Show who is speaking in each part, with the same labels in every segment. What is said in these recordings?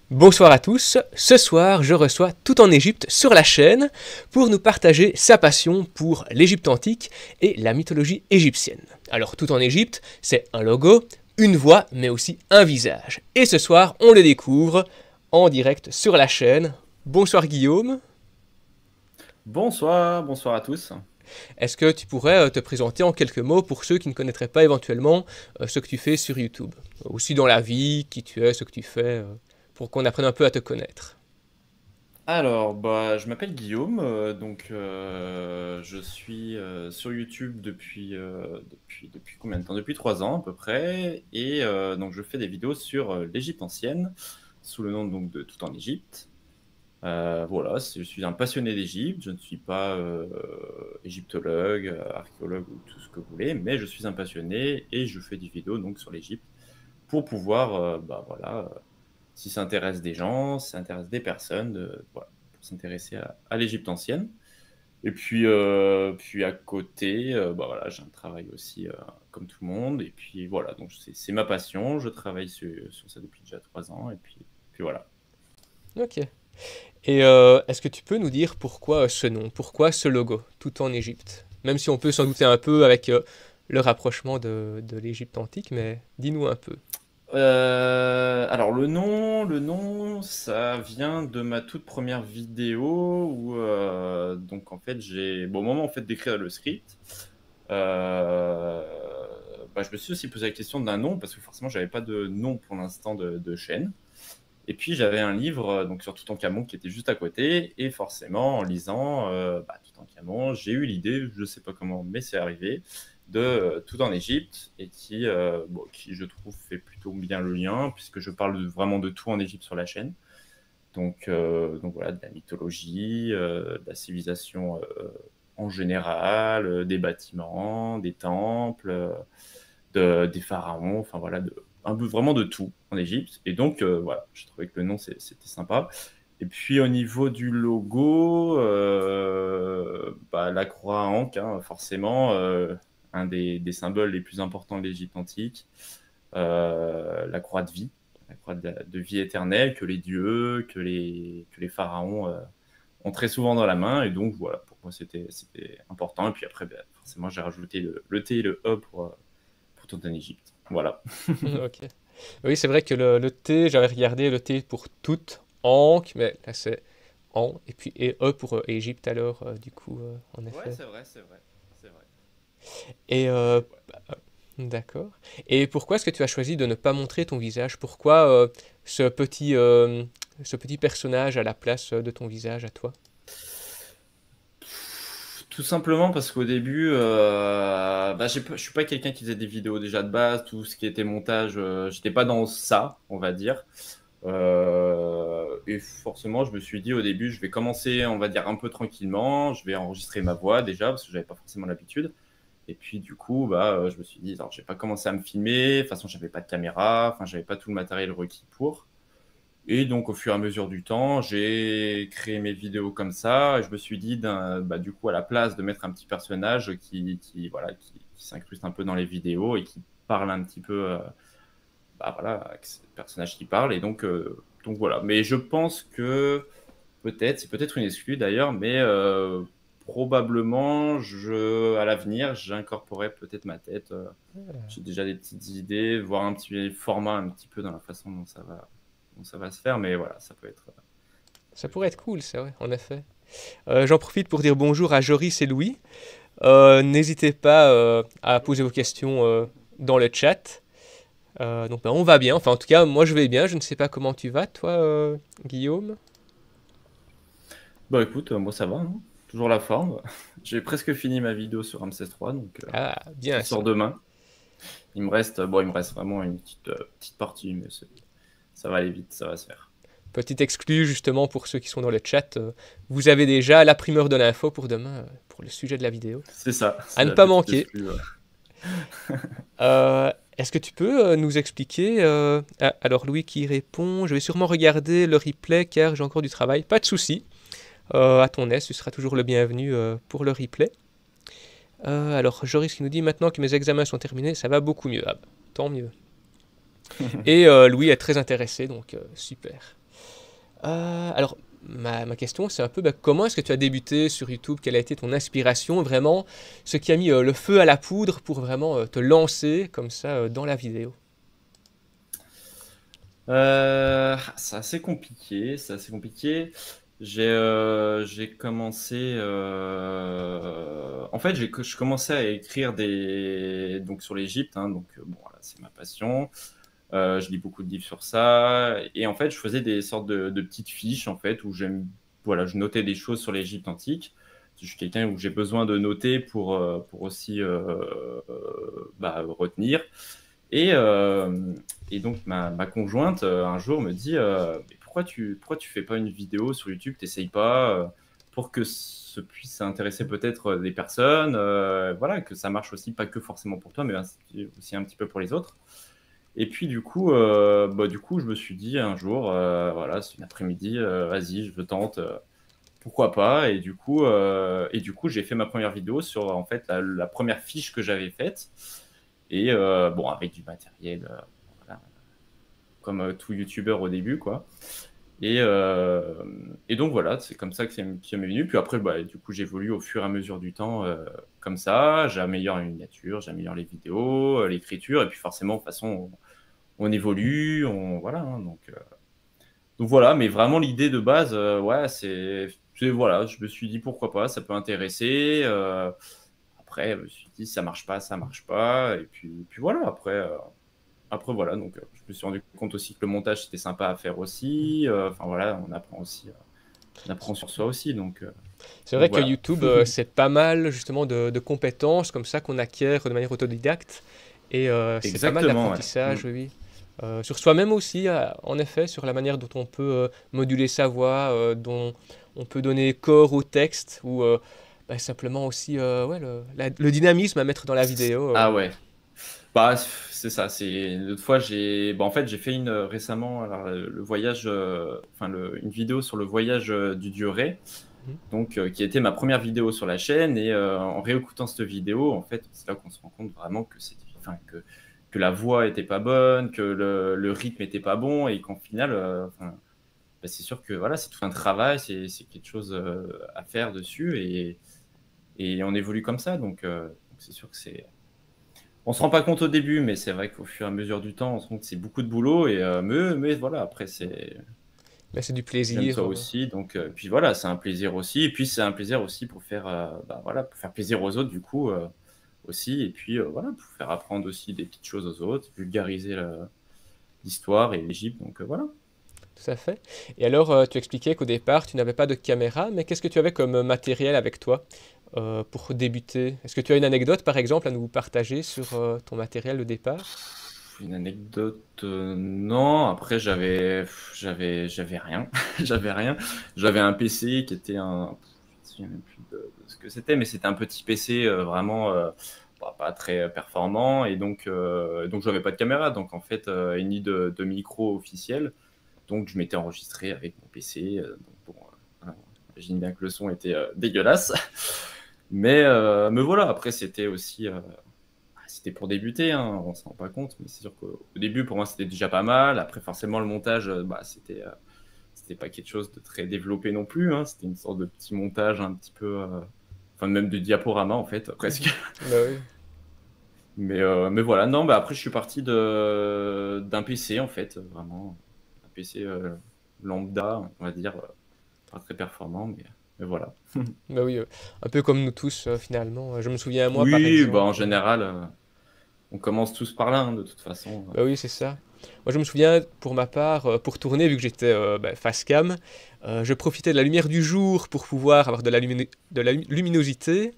Speaker 1: Bonsoir à tous, ce soir je reçois Tout en Égypte sur la chaîne pour nous partager sa passion pour l'Égypte antique et la mythologie égyptienne. Alors Tout en Égypte, c'est un logo, une voix, mais aussi un visage. Et ce soir on le découvre en direct sur la chaîne. Bonsoir Guillaume.
Speaker 2: Bonsoir, bonsoir à tous.
Speaker 1: Est-ce que tu pourrais te présenter en quelques mots pour ceux qui ne connaîtraient pas éventuellement ce que tu fais sur YouTube? Aussi dans la vie, qui tu es, ce que tu fais, pour qu'on apprenne un peu à te connaître.
Speaker 2: Je m'appelle Guillaume, je suis sur YouTube depuis combien de temps? Depuis 3 ans à peu près, et donc je fais des vidéos sur l'Égypte ancienne, sous le nom donc de Tout en Égypte. Voilà, je suis un passionné d'Égypte, je ne suis pas égyptologue, archéologue ou tout ce que vous voulez, mais je suis un passionné et je fais des vidéos donc sur l'Égypte pour pouvoir, si ça intéresse des gens, si ça intéresse des personnes, voilà, pour s'intéresser à l'Égypte ancienne. Et puis à côté, j'ai un travail aussi comme tout le monde. Et puis voilà, donc c'est ma passion. Je travaille sur ça depuis déjà 3 ans. Et puis voilà.
Speaker 1: Ok. Et est-ce que tu peux nous dire pourquoi ce nom, pourquoi ce logo, Tout en Égypte? Même si on peut s'en douter un peu avec le rapprochement de l'Égypte antique, mais dis-nous un peu.
Speaker 2: Alors le nom, ça vient de ma toute première vidéo où donc en fait au moment en fait d'écrire le script, euh, je me suis aussi posé la question d'un nom parce que forcément j'avais pas de nom pour l'instant de chaîne. Et puis j'avais un livre donc sur Toutankhamon qui était juste à côté et forcément en lisant Toutankhamon, j'ai eu l'idée, je sais pas comment, mais c'est arrivé de Tout en Égypte et qui je trouve fait plutôt bien le lien puisque je parle vraiment de tout en Égypte sur la chaîne. Donc voilà, de la mythologie, de la civilisation en général, des bâtiments, des temples, des pharaons, enfin voilà, un peu vraiment de tout en Égypte. Et donc voilà, j'ai trouvé que le nom c'était sympa. Et puis au niveau du logo, la croix à Ankh, hein, forcément, un des symboles les plus importants de l'Égypte antique, la croix de vie, la croix de vie éternelle que les dieux, que les pharaons ont très souvent dans la main. Et donc voilà, pour moi c'était important. Et puis après, forcément, j'ai rajouté le T et le E pour tout en Égypte. Voilà.
Speaker 1: Ok. Oui, c'est vrai que le T, j'avais regardé le T pour toute, Ankh, mais là c'est An, et puis et E pour Égypte alors, du coup, en
Speaker 2: Ouais,
Speaker 1: effet.
Speaker 2: c'est vrai, c'est vrai, c'est vrai.
Speaker 1: Et
Speaker 2: Et ouais.
Speaker 1: d'accord. Et pourquoi est-ce que tu as choisi de ne pas montrer ton visage? Pourquoi ce petit personnage à la place de ton visage à toi?
Speaker 2: Tout simplement parce qu'au début, je suis pas quelqu'un qui faisait des vidéos déjà de base, tout ce qui était montage, j'étais pas dans ça, on va dire. Et forcément, je me suis dit au début, je vais commencer, on va dire, un peu tranquillement, je vais enregistrer ma voix déjà, parce que j'avais pas forcément l'habitude. Et puis du coup, je me suis dit, alors, je vais pas commencer à me filmer, de toute façon, j'avais pas de caméra, enfin, j'avais pas tout le matériel requis pour. Et donc, au fur et à mesure du temps, j'ai créé mes vidéos comme ça. Et je me suis dit, du coup, à la place de mettre un petit personnage qui s'incruste un peu dans les vidéos et qui parle un petit peu, c'est le personnage qui parle. Et donc voilà. Mais je pense que c'est peut-être une exclue d'ailleurs, mais probablement, à l'avenir, j'incorporerai peut-être ma tête. J'ai déjà des petites idées, voir un petit format un petit peu dans la façon dont ça va se faire, mais voilà, ça peut être. Ça
Speaker 1: Ça
Speaker 2: peut être
Speaker 1: pourrait être
Speaker 2: sympa.
Speaker 1: cool, c'est vrai, en effet. J'en profite pour dire bonjour à Joris et Louis. N'hésitez pas à
Speaker 2: Bonjour.
Speaker 1: poser vos questions dans le chat. Donc ben, on va bien, enfin en tout cas moi je vais bien, je ne sais pas comment tu vas toi Guillaume.
Speaker 2: Bah écoute, moi ça va, hein. Toujours la forme. J'ai presque fini ma vidéo sur Ramsès 3,
Speaker 1: Ah
Speaker 2: qui
Speaker 1: bien
Speaker 2: sort
Speaker 1: ça.
Speaker 2: demain. Il me reste vraiment une petite partie, mais ça va aller vite, ça va se faire.
Speaker 1: Petit exclu justement pour ceux qui sont dans le chat, vous avez déjà la primeur de l'info pour demain, pour le sujet de la vidéo.
Speaker 2: C'est ça,
Speaker 1: À
Speaker 2: c'est
Speaker 1: ne
Speaker 2: la
Speaker 1: pas
Speaker 2: petite
Speaker 1: manquer.
Speaker 2: exclue. Ouais.
Speaker 1: Est-ce que tu peux nous expliquer alors Louis qui répond, je vais sûrement regarder le replay car j'ai encore du travail. Pas de souci. À ton aise, tu seras toujours le bienvenu pour le replay. Alors Joris qui nous dit maintenant que mes examens sont terminés, ça va beaucoup mieux. Ah, bah, tant mieux. Et Louis est très intéressé, donc super. Alors, ma question, c'est un peu comment est-ce que tu as débuté sur YouTube? Quelle a été ton inspiration, vraiment, ce qui a mis le feu à la poudre pour vraiment te lancer comme ça dans la vidéo?
Speaker 2: C'est assez compliqué, c'est assez compliqué. J'ai commencé. En fait, je commençais à écrire donc sur l'Égypte, hein, donc bon, voilà, c'est ma passion. Je lis beaucoup de livres sur ça, et en fait, je faisais des sortes de petites fiches en fait où voilà, je notais des choses sur l'Égypte antique. Je suis quelqu'un où j'ai besoin de noter pour aussi retenir. Et, euh, et donc ma conjointe un jour me dit mais pourquoi tu fais pas une vidéo sur YouTube, t'essayes pas pour que ce puisse intéresser peut-être des personnes, voilà, que ça marche aussi pas que forcément pour toi, mais aussi un petit peu pour les autres. Et puis du coup, je me suis dit un jour, voilà, c'est une après-midi, vas-y, je tente, pourquoi pas. Et du coup, j'ai fait ma première vidéo sur en fait la première fiche que j'avais faite. Et bon, avec du matériel, voilà, comme tout youtubeur au début, quoi. Et, euh, et donc voilà, c'est comme ça que ça m'est venu. Puis après, du coup, j'évolue au fur et à mesure du temps comme ça. J'améliore la miniature, j'améliore les vidéos, l'écriture. Et puis forcément, de toute façon, on évolue, voilà, hein, donc voilà, mais vraiment l'idée de base, ouais, voilà, je me suis dit pourquoi pas, ça peut intéresser. Après, je me suis dit ça marche pas, ça marche pas. Et puis voilà, après voilà, donc je me suis rendu compte aussi que le montage c'était sympa à faire aussi. Enfin voilà, on apprend aussi, on apprend sur soi aussi, donc, euh,
Speaker 1: C'est
Speaker 2: donc
Speaker 1: vrai que
Speaker 2: voilà.
Speaker 1: YouTube, c'est pas mal justement de compétences comme ça qu'on acquiert de manière autodidacte. Et c'est pas mal
Speaker 2: Exactement, ouais. Mm.
Speaker 1: d'apprentissage, oui, oui. Sur soi-même aussi, en effet, sur la manière dont on peut moduler sa voix, dont on peut donner corps au texte, ou simplement aussi ouais, le dynamisme à mettre dans la vidéo.
Speaker 2: Ah ouais. Bah, c'est ça. L'autre fois, en fait, j'ai fait récemment alors, le voyage, enfin une vidéo sur le voyage du Dieu Ré,
Speaker 1: Mhm.
Speaker 2: donc qui était ma première vidéo sur la chaîne. Et en réécoutant cette vidéo, en fait, c'est là qu'on se rend compte vraiment enfin, que la voix était pas bonne, que le rythme était pas bon, et qu'en final, enfin, c'est sûr que voilà, c'est tout un travail, c'est quelque chose à faire dessus, et on évolue comme ça. Donc c'est sûr que on se rend pas compte au début, mais c'est vrai qu'au fur et à mesure du temps, on se rend compte que c'est beaucoup de boulot. Et mais voilà, après
Speaker 1: Mais c'est du
Speaker 2: j'aime
Speaker 1: plaisir.
Speaker 2: ça aussi, donc puis voilà, c'est un plaisir aussi. Et puis c'est un plaisir aussi pour faire voilà, pour faire plaisir aux autres du coup aussi. Et puis voilà, pour faire apprendre aussi des petites choses aux autres, vulgariser l'histoire et l'Égypte. Donc voilà.
Speaker 1: Tout à fait. Et alors, tu expliquais qu'au départ, tu n'avais pas de caméra, mais qu'est-ce que tu avais comme matériel avec toi pour débuter? Est-ce que tu as une anecdote, par exemple, à nous partager sur ton matériel de départ?
Speaker 2: Une anecdote, non. Après, j'avais rien. J'avais rien. J'avais un PC qui était je ne me souviens même plus de ce que c'était, mais c'était un petit PC vraiment pas très performant. Et donc j'avais pas de caméra. Donc, en fait, et ni de micro officiel. Donc, je m'étais enregistré avec mon PC. Donc, bon, voilà. J'imagine bien que le son était dégueulasse. Mais voilà, après, c'était pour débuter, hein, on s'en rend pas compte, mais c'est sûr qu'au début, pour moi, c'était déjà pas mal. Après, forcément, le montage, c'était pas quelque chose de très développé non plus, hein. C'était une sorte de petit montage un petit peu, enfin, même de diaporama, en fait, presque.
Speaker 1: Mhm. Bah oui.
Speaker 2: Mais voilà, non, après, je suis parti d'un PC, en fait, vraiment. Un PC lambda, on va dire, pas très performant, mais voilà.
Speaker 1: Bah oui, un peu comme nous tous, finalement. Je me souviens, moi, par
Speaker 2: Oui, bah, en
Speaker 1: exemple.
Speaker 2: général, on commence tous par là, hein, de toute façon.
Speaker 1: Bah oui, c'est ça. Moi, je me souviens, pour ma part, pour tourner, vu que j'étais face cam, je profitais de la lumière du jour pour pouvoir avoir de la luminosité.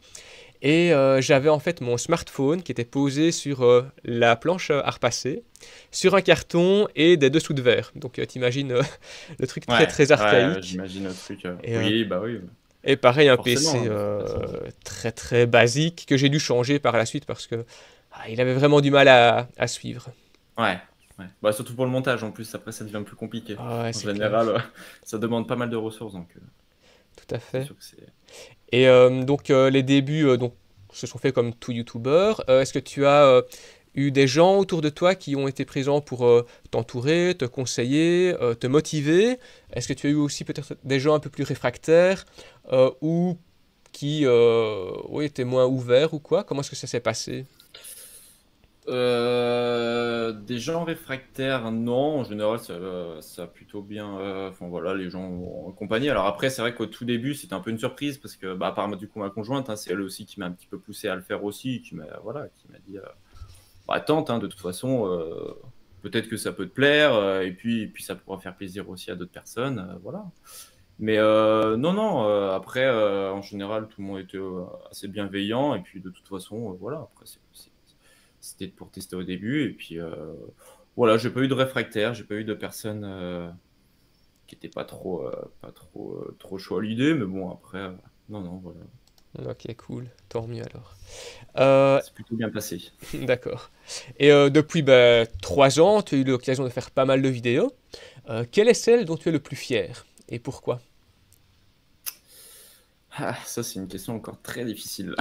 Speaker 1: Et j'avais en fait mon smartphone qui était posé sur la planche à repasser, sur un carton et des dessous de verre. Donc t'imagines le truc très
Speaker 2: Ouais,
Speaker 1: très
Speaker 2: ouais,
Speaker 1: archaïque.
Speaker 2: j'imagine le truc.
Speaker 1: Et,
Speaker 2: Oui, bah oui,
Speaker 1: pareil, un
Speaker 2: forcément,
Speaker 1: PC
Speaker 2: hein, de toute façon.
Speaker 1: très très basique que j'ai dû changer par la suite parce que il avait vraiment du mal à suivre.
Speaker 2: Ouais, ouais. Bah, surtout pour le montage, en plus, après, ça devient plus compliqué.
Speaker 1: Ah ouais,
Speaker 2: En
Speaker 1: c'est
Speaker 2: général,
Speaker 1: clair,
Speaker 2: ça demande pas mal de ressources, donc
Speaker 1: tout à
Speaker 2: c'est
Speaker 1: fait.
Speaker 2: sûr que c'est.
Speaker 1: Et donc les débuts donc, se sont faits comme tout YouTuber. Est-ce que tu as eu des gens autour de toi qui ont été présents pour t'entourer, te conseiller, te motiver? Est-ce que tu as eu aussi peut-être des gens un peu plus réfractaires ou qui oui, étaient moins ouverts ou quoi? Comment est-ce que ça s'est passé?
Speaker 2: Des gens réfractaires, non. En général, ça a plutôt bien. Enfin voilà, les gens ont accompagné. Alors après, c'est vrai qu'au tout début, c'était un peu une surprise parce que, bah, à part du coup ma conjointe, hein, c'est elle aussi qui m'a un petit peu poussé à le faire aussi, qui m'a dit, bah, tente, hein, de toute façon, peut-être que ça peut te plaire, et puis ça pourra faire plaisir aussi à d'autres personnes, voilà. Mais non, non. Après, en général, tout le monde était assez bienveillant, et puis de toute façon, voilà. Après, c'était pour tester au début. Et puis voilà, j'ai pas eu de réfractaires, j'ai pas eu de personnes qui étaient pas trop chaud à l'idée. Mais bon, après, non, non, voilà.
Speaker 1: Ok, cool, tant mieux alors. Euh,
Speaker 2: C'est plutôt bien passé.
Speaker 1: d'accord. Et depuis 3 ans, tu as eu l'occasion de faire pas mal de vidéos. Quelle est celle dont tu es le plus fier et pourquoi?
Speaker 2: Ah, ça, c'est une question encore très difficile.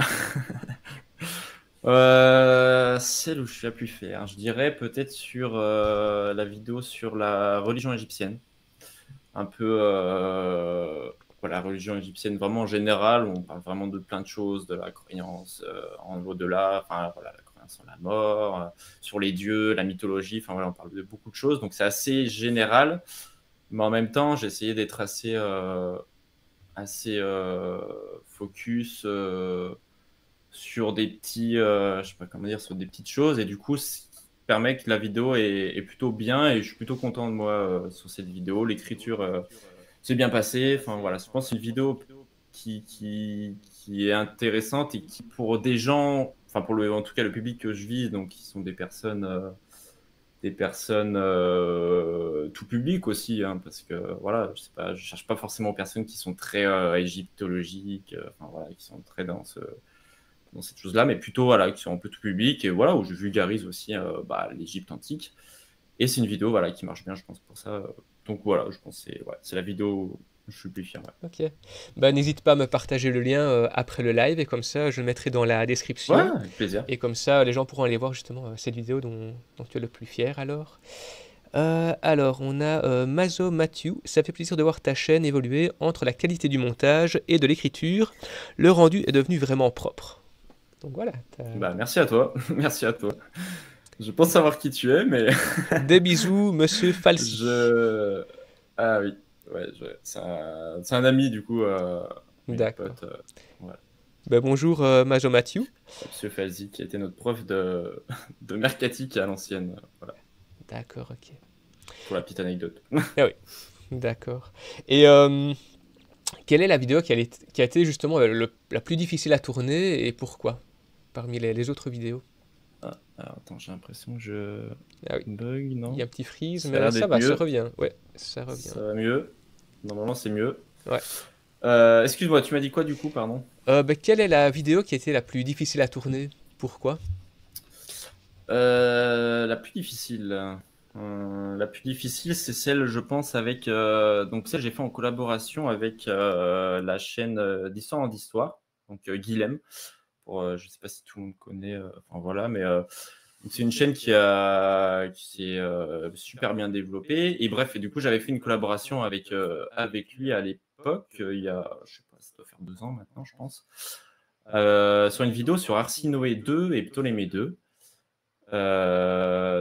Speaker 2: Celle où je suis la plus fier, je dirais peut-être sur la vidéo sur la religion égyptienne. Un peu voilà, la religion égyptienne vraiment en général, où on parle vraiment de plein de choses, de la croyance en l'au-delà, enfin voilà, la croyance en la mort, sur les dieux, la mythologie, enfin voilà, on parle de beaucoup de choses, donc c'est assez général, mais en même temps, j'ai essayé d'être assez focus sur des petits, je sais pas comment dire, sur des petites choses, et du coup, ce qui permet que la vidéo est plutôt bien, et je suis plutôt content de moi sur cette vidéo. L'écriture s'est bien passé. Enfin voilà, je pense que c'est une vidéo qui est intéressante et qui, pour des gens, enfin en tout cas le public que je vise, donc qui sont des personnes tout public aussi, hein, parce que voilà, je sais pas, je cherche pas forcément personnes qui sont très égyptologiques, enfin voilà, qui sont très dans cette chose-là, mais plutôt voilà, qui sont un peu tout public, et voilà, où je vulgarise aussi bah, l'Égypte antique. Et c'est une vidéo voilà, qui marche bien, je pense, pour ça. Donc voilà, je pense que c'est la vidéo où je suis le plus fier. Ouais,
Speaker 1: Ok. Bah, n'hésite pas à me partager le lien après le live et comme ça je le mettrai dans la
Speaker 2: ouais,
Speaker 1: description
Speaker 2: avec plaisir.
Speaker 1: et comme ça les gens pourront aller voir justement cette vidéo dont tu es le plus fier alors. Alors on a Mazo Matthew, ça fait plaisir de voir ta chaîne évoluer entre la qualité du montage et de l'écriture. Le rendu est devenu vraiment propre. Donc voilà.
Speaker 2: Bah, merci à toi. Merci à toi. Je pense savoir qui tu es, mais
Speaker 1: Des bisous, monsieur Falsi.
Speaker 2: je. Ah oui, ouais, c'est un ami du coup, oui,
Speaker 1: D'accord.
Speaker 2: pote. Ouais.
Speaker 1: Ben, bonjour Mazo Matthew.
Speaker 2: Monsieur Fazi, qui était notre prof de mercatique à l'ancienne. Voilà,
Speaker 1: D'accord, ok.
Speaker 2: pour la petite anecdote.
Speaker 1: Ah oui, d'accord. Et quelle est la vidéo qui a été justement la plus difficile à tourner et pourquoi? Parmi les autres vidéos.
Speaker 2: Ah, alors, attends, j'ai l'impression que je
Speaker 1: Ah oui,
Speaker 2: bug,
Speaker 1: il y a
Speaker 2: non?
Speaker 1: un petit freeze,
Speaker 2: Ça a
Speaker 1: mais
Speaker 2: l'air
Speaker 1: ça
Speaker 2: d'être
Speaker 1: va, ça
Speaker 2: mieux.
Speaker 1: revient. Ouais, ça revient.
Speaker 2: Ça va mieux. Normalement, c'est mieux.
Speaker 1: Ouais.
Speaker 2: Excuse-moi, tu m'as dit quoi du coup, pardon?
Speaker 1: Quelle est la vidéo qui a été la plus difficile à tourner? Pourquoi?
Speaker 2: La plus difficile. La plus difficile, c'est celle, je pense, avec. Donc, celle que j'ai fait en collaboration avec la chaîne d'Histoire en Histoire, donc Guilhem. Je ne sais pas si tout le monde connaît, enfin voilà, mais donc c'est une chaîne qui s'est super bien développée. Et bref, et du coup, j'avais fait une collaboration avec lui à l'époque, il y a, je sais pas, ça doit faire 2 ans maintenant, je pense, sur une vidéo sur Arsinoé 2 et Ptolémée 2.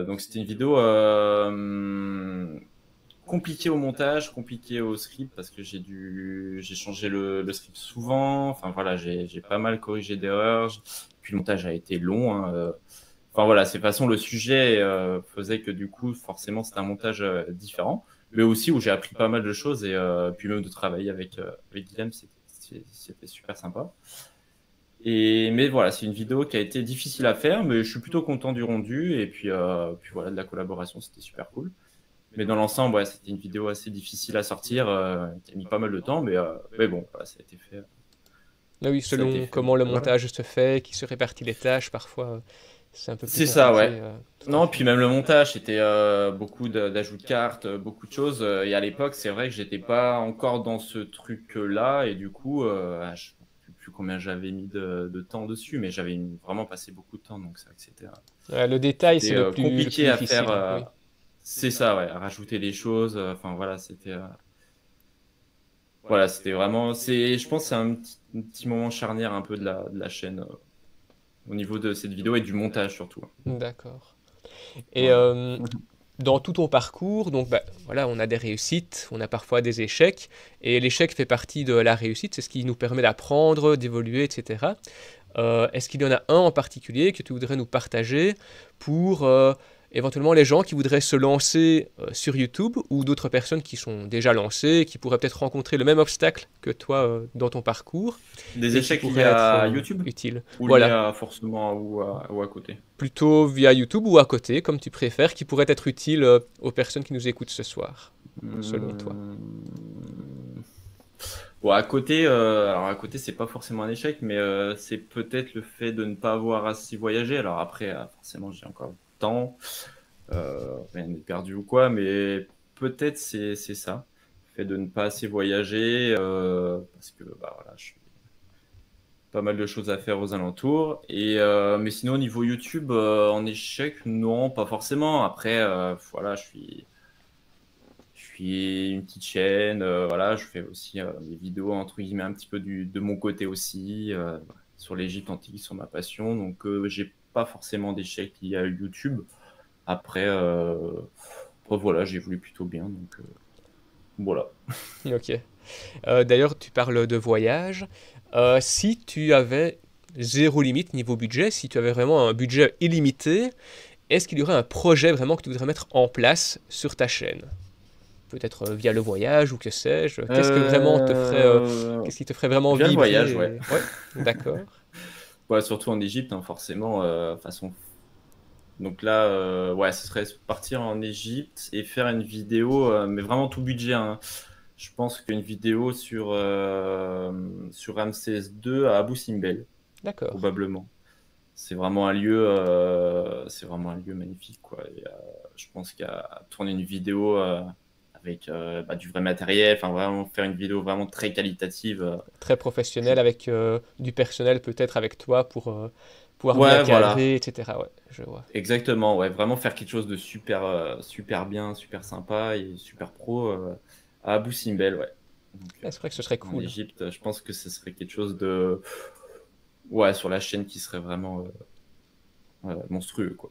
Speaker 2: Donc c'était une vidéo compliquée au montage, compliquée au script parce que j'ai changé le script souvent. Enfin voilà, j'ai pas mal corrigé d'erreurs. Puis le montage a été long, hein. Enfin voilà, c'est de toute façon le sujet faisait que du coup forcément c'était un montage différent, mais aussi où j'ai appris pas mal de choses et puis même de travailler avec Guillaume, c'était super sympa. Mais voilà, c'est une vidéo qui a été difficile à faire, mais je suis plutôt content du rendu. Et puis voilà, de la collaboration, c'était super cool. Mais dans l'ensemble, ouais, c'était une vidéo assez difficile à sortir, qui a mis pas mal de temps, mais bon, voilà, ça a été fait.
Speaker 1: Ah oui,
Speaker 2: Ça a été
Speaker 1: selon
Speaker 2: fait,
Speaker 1: comment
Speaker 2: donc
Speaker 1: le
Speaker 2: voilà.
Speaker 1: montage se fait, qui se répartit les tâches, parfois c'est un peu plus
Speaker 2: C'est ça,
Speaker 1: compliqué.
Speaker 2: ouais.
Speaker 1: Tout à
Speaker 2: Non,
Speaker 1: fait.
Speaker 2: puis même le montage, c'était beaucoup d'ajouts de cartes, beaucoup de choses. Et à l'époque, c'est vrai que j'étais pas encore dans ce truc-là, et du coup, je plus combien j'avais mis de temps dessus, mais j'avais vraiment passé beaucoup de temps, donc c'est vrai que c'était
Speaker 1: Le détail, c'est le plus
Speaker 2: compliqué à
Speaker 1: difficile.
Speaker 2: faire.
Speaker 1: Oui.
Speaker 2: C'est ça, ouais, à rajouter des choses. Enfin voilà, c'était vraiment. Je pense que c'est un petit moment charnière un peu de la chaîne au niveau de cette vidéo et du montage surtout.
Speaker 1: D'accord. Et
Speaker 2: Voilà.
Speaker 1: dans tout ton parcours, donc bah, voilà, on a des réussites, on a parfois des échecs, et l'échec fait partie de la réussite, c'est ce qui nous permet d'apprendre, d'évoluer, etc. Est-ce qu'il y en a un en particulier que tu voudrais nous partager pour éventuellement les gens qui voudraient se lancer sur YouTube ou d'autres personnes qui sont déjà lancées, qui pourraient peut-être rencontrer le même obstacle que toi dans ton parcours
Speaker 2: Des
Speaker 1: et qui
Speaker 2: échecs liés
Speaker 1: pourraient être
Speaker 2: à YouTube
Speaker 1: utiles?
Speaker 2: ou liés
Speaker 1: Voilà,
Speaker 2: à forcément ou à côté?
Speaker 1: plutôt via YouTube ou à côté, comme tu préfères, qui pourraient être utiles aux personnes qui nous écoutent ce soir, selon toi.
Speaker 2: Bon, alors à côté, c'est pas forcément un échec, mais c'est peut-être le fait de ne pas avoir assez voyagé. Alors après, forcément, j'ai encore le temps, rien n'est perdu ou quoi, mais peut-être c'est ça, le fait de ne pas assez voyager, parce que bah, voilà, je suis pas mal de choses à faire aux alentours. Mais sinon, au niveau YouTube, en échec, non, pas forcément. Après, voilà, je suis une petite chaîne, voilà, je fais aussi des vidéos entre guillemets un petit peu de mon côté aussi, sur l'Égypte antique, sur ma passion. Donc, j'ai pas forcément d'échecs liés à YouTube. Après, voilà, j'ai voulu plutôt bien. Donc, voilà.
Speaker 1: Ok. D'ailleurs, tu parles de voyage. Si tu avais zéro limite niveau budget, si tu avais vraiment un budget illimité, est-ce qu'il y aurait un projet vraiment que tu voudrais mettre en place sur ta chaîne? Peut-être via le voyage ou que sais-je. Qu'est-ce qui te ferait vraiment
Speaker 2: Via le voyage,
Speaker 1: vibrer
Speaker 2: ouais.
Speaker 1: Ouais, d'accord.
Speaker 2: Ouais, surtout en Égypte, hein, forcément, façon. Donc là, ouais, ce serait partir en Égypte et faire une vidéo, mais vraiment tout budget, hein. Je pense qu'une vidéo sur Ramsès II à Abu Simbel,
Speaker 1: D'accord.
Speaker 2: probablement. C'est vraiment un lieu magnifique, quoi. Je pense qu'à tourner une vidéo avec du vrai matériel, enfin vraiment faire une vidéo vraiment très qualitative.
Speaker 1: Très professionnel avec du personnel peut-être avec toi pour pouvoir bien
Speaker 2: Ouais, voilà,
Speaker 1: cadrer, etc. Ouais, je vois.
Speaker 2: exactement. Ouais, vraiment faire quelque chose de super bien, super sympa et super pro à Abu Simbel, ouais. Donc,
Speaker 1: Ah, c'est vrai que ce serait
Speaker 2: en
Speaker 1: cool.
Speaker 2: Égypte, je pense que ce serait quelque chose de, ouais, sur la chaîne qui serait vraiment monstrueux, quoi.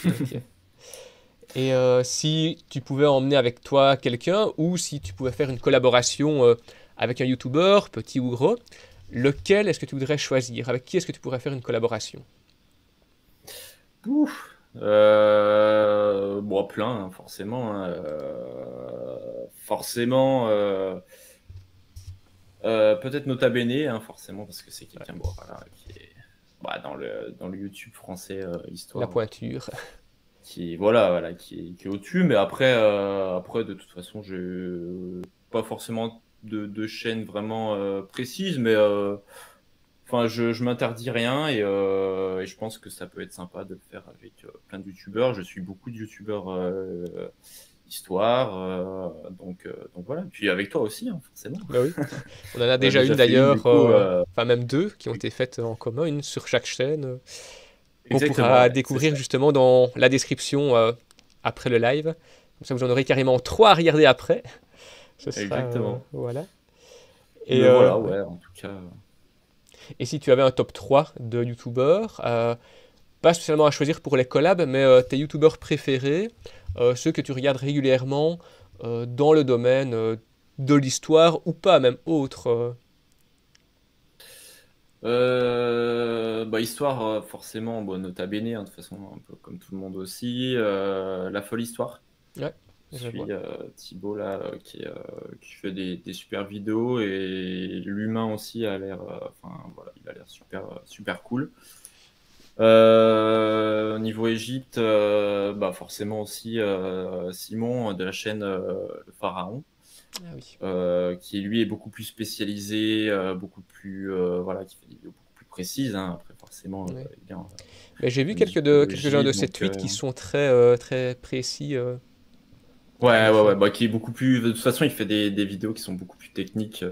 Speaker 1: Ok. Et si tu pouvais emmener avec toi quelqu'un ou si tu pouvais faire une collaboration avec un YouTuber, petit ou gros, lequel est-ce que tu voudrais choisir? Avec qui est-ce que tu pourrais faire une collaboration?
Speaker 2: Ouf. Bon, plein, hein, forcément, hein, forcément, peut-être Nota Bene, hein, forcément, parce que c'est
Speaker 1: Ouais,
Speaker 2: quelqu'un bon, voilà, qui est bah, dans le YouTube français,
Speaker 1: la
Speaker 2: histoire,
Speaker 1: pointure.
Speaker 2: voilà, qui est au-dessus. Mais après, de toute façon, je pas forcément de chaîne vraiment précise, mais enfin, je m'interdis rien et je pense que ça peut être sympa de le faire avec plein de youtubeurs. Je suis beaucoup de youtubeurs histoire, donc voilà. Puis avec toi aussi, hein, forcément.
Speaker 1: Bah oui. On en a
Speaker 2: On a
Speaker 1: déjà une
Speaker 2: déjà fait une, du
Speaker 1: d'ailleurs,
Speaker 2: coup.
Speaker 1: enfin même deux qui ont été faites en commun, une sur chaque chaîne, qu'on
Speaker 2: Exactement,
Speaker 1: pourra
Speaker 2: ouais, c'est
Speaker 1: découvrir
Speaker 2: ça.
Speaker 1: justement dans la description après le live. Comme ça, vous en aurez carrément trois à regarder après. Ce sera,
Speaker 2: Exactement.
Speaker 1: voilà. Et,
Speaker 2: Mais voilà,
Speaker 1: ouais.
Speaker 2: ouais, en tout cas.
Speaker 1: Et si tu avais un top 3 de youtubeurs, pas spécialement à choisir pour les collabs, mais tes youtubeurs préférés, ceux que tu regardes régulièrement dans le domaine de l'histoire ou pas, même autre.
Speaker 2: Histoire, forcément, bon, Nota Bene, hein, de toute façon, un peu comme tout le monde aussi. La folle histoire.
Speaker 1: Ouais,
Speaker 2: Je
Speaker 1: je vois.
Speaker 2: suis Thibaut là, qui fait des super vidéos et l'humain aussi a l'air, enfin voilà, il a l'air super cool. Au niveau Égypte, bah forcément aussi Simon de la chaîne Le Pharaon,
Speaker 1: Ah oui.
Speaker 2: qui lui est beaucoup plus spécialisé, beaucoup plus voilà, qui fait des vidéos beaucoup plus précises, hein. Après forcément,
Speaker 1: Ouais.
Speaker 2: il est
Speaker 1: Mais j'ai vu
Speaker 2: en
Speaker 1: quelques-uns
Speaker 2: égyptologie,
Speaker 1: de ces
Speaker 2: donc
Speaker 1: tweets qui sont très, très précis, en
Speaker 2: ouais,
Speaker 1: effet.
Speaker 2: bah, qui est beaucoup plus. De toute façon, il fait des vidéos qui sont beaucoup plus techniques.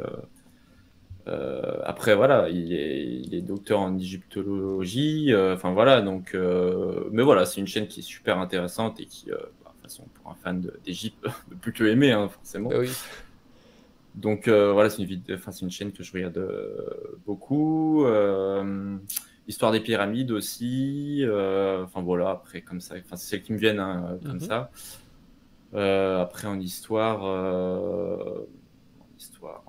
Speaker 2: Après, voilà, il est docteur en égyptologie. Enfin, voilà, donc. Mais voilà, c'est une chaîne qui est super intéressante et qui, bah, de toute façon, pour un fan d'Égypte, ne peut que aimer, hein, forcément.
Speaker 1: Bah oui.
Speaker 2: Donc, voilà, c'est une chaîne que je regarde beaucoup. Histoire des pyramides aussi. Enfin, voilà, après, comme ça. Enfin, c'est celles qui me viennent, hein, comme ça. Après, en histoire. En histoire.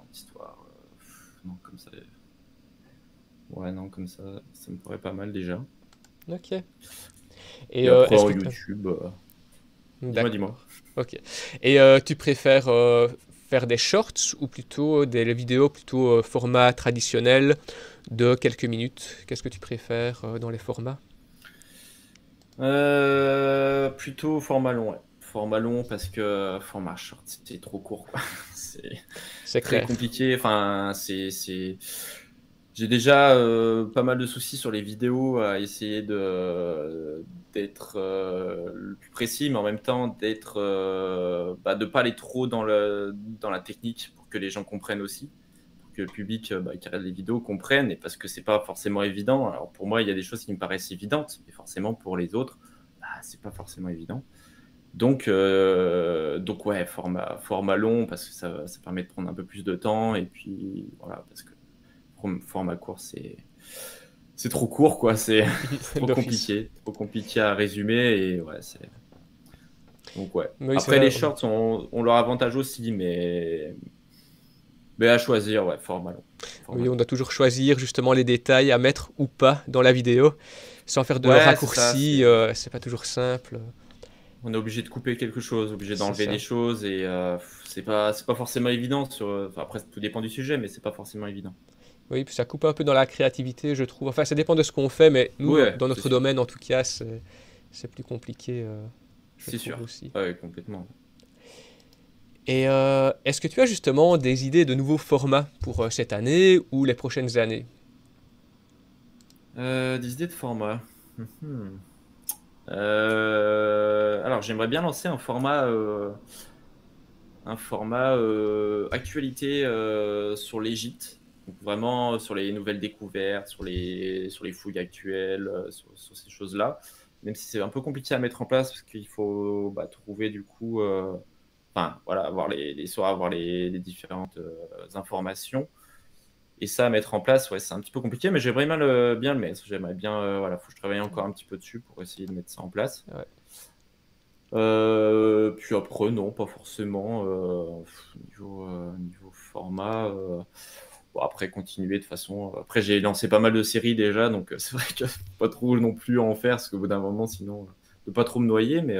Speaker 2: Non, comme ça. Ouais, non, comme ça me paraît pas mal déjà.
Speaker 1: Ok.
Speaker 2: Et
Speaker 1: Et
Speaker 2: après,
Speaker 1: est-ce
Speaker 2: en
Speaker 1: que
Speaker 2: YouTube, dis-moi.
Speaker 1: D'accord. Ok. Et tu préfères faire des shorts ou plutôt des vidéos plutôt format traditionnel de quelques minutes? Qu'est-ce que tu préfères dans les formats?
Speaker 2: Plutôt format long, ouais. Format long parce que format short, c'était trop court, quoi. C'est
Speaker 1: C'est
Speaker 2: très
Speaker 1: clair.
Speaker 2: compliqué. Enfin, j'ai déjà pas mal de soucis sur les vidéos à essayer d'être le plus précis, mais en même temps de pas aller trop dans la technique pour que les gens comprennent aussi, pour que le public qui regarde les vidéos comprenne, et parce que c'est pas forcément évident. Alors pour moi, il y a des choses qui me paraissent évidentes, mais forcément pour les autres, bah, c'est pas forcément évident. Donc ouais, format long parce que ça permet de prendre un peu plus de temps, et puis voilà, parce que format court, c'est trop court, quoi. C'est
Speaker 1: D'office.
Speaker 2: trop compliqué à résumer, et ouais, donc ouais.
Speaker 1: Oui, c'est
Speaker 2: Après,
Speaker 1: vrai.
Speaker 2: les shorts ont leur avantage aussi, mais à choisir, ouais, format long.
Speaker 1: Oui,
Speaker 2: Format
Speaker 1: on
Speaker 2: long.
Speaker 1: doit toujours choisir justement les détails à mettre ou pas dans la vidéo, sans faire de
Speaker 2: Ouais, c'est ça.
Speaker 1: raccourcis. C'est pas toujours simple.
Speaker 2: On est obligé de couper quelque chose, obligé
Speaker 1: C'est
Speaker 2: d'enlever des
Speaker 1: ça.
Speaker 2: choses, et c'est pas forcément évident enfin, après, tout dépend du sujet, mais c'est pas forcément évident.
Speaker 1: Oui, puis ça coupe un peu dans la créativité, je trouve. Enfin, ça dépend de ce qu'on fait, mais nous,
Speaker 2: Ouais,
Speaker 1: dans
Speaker 2: c'est
Speaker 1: notre
Speaker 2: sûr.
Speaker 1: domaine, en tout cas, c'est plus compliqué, je
Speaker 2: C'est
Speaker 1: trouve
Speaker 2: sûr.
Speaker 1: aussi.
Speaker 2: Ouais, complètement.
Speaker 1: Et est-ce que tu as justement des idées de nouveaux formats pour cette année ou les prochaines années?
Speaker 2: Des idées de format. Mhm. Alors, j'aimerais bien lancer un format actualité sur l'Égypte. Donc, vraiment sur les nouvelles découvertes, sur les fouilles actuelles, sur ces choses-là. Même si c'est un peu compliqué à mettre en place parce qu'il faut trouver du coup, enfin voilà, avoir les différentes informations. Et ça, à mettre en place, ouais, c'est un petit peu compliqué, mais j'aimerais bien le mettre. J'aimerais bien, voilà, faut que je travaille encore un petit peu dessus pour essayer de mettre ça en place.
Speaker 1: Ouais.
Speaker 2: Puis après, non, pas forcément. Niveau format, bon, après, continuer de façon. Après, j'ai lancé pas mal de séries déjà, donc c'est vrai que pas trop non plus en faire, parce qu'au bout d'un moment, sinon, de pas trop me noyer, mais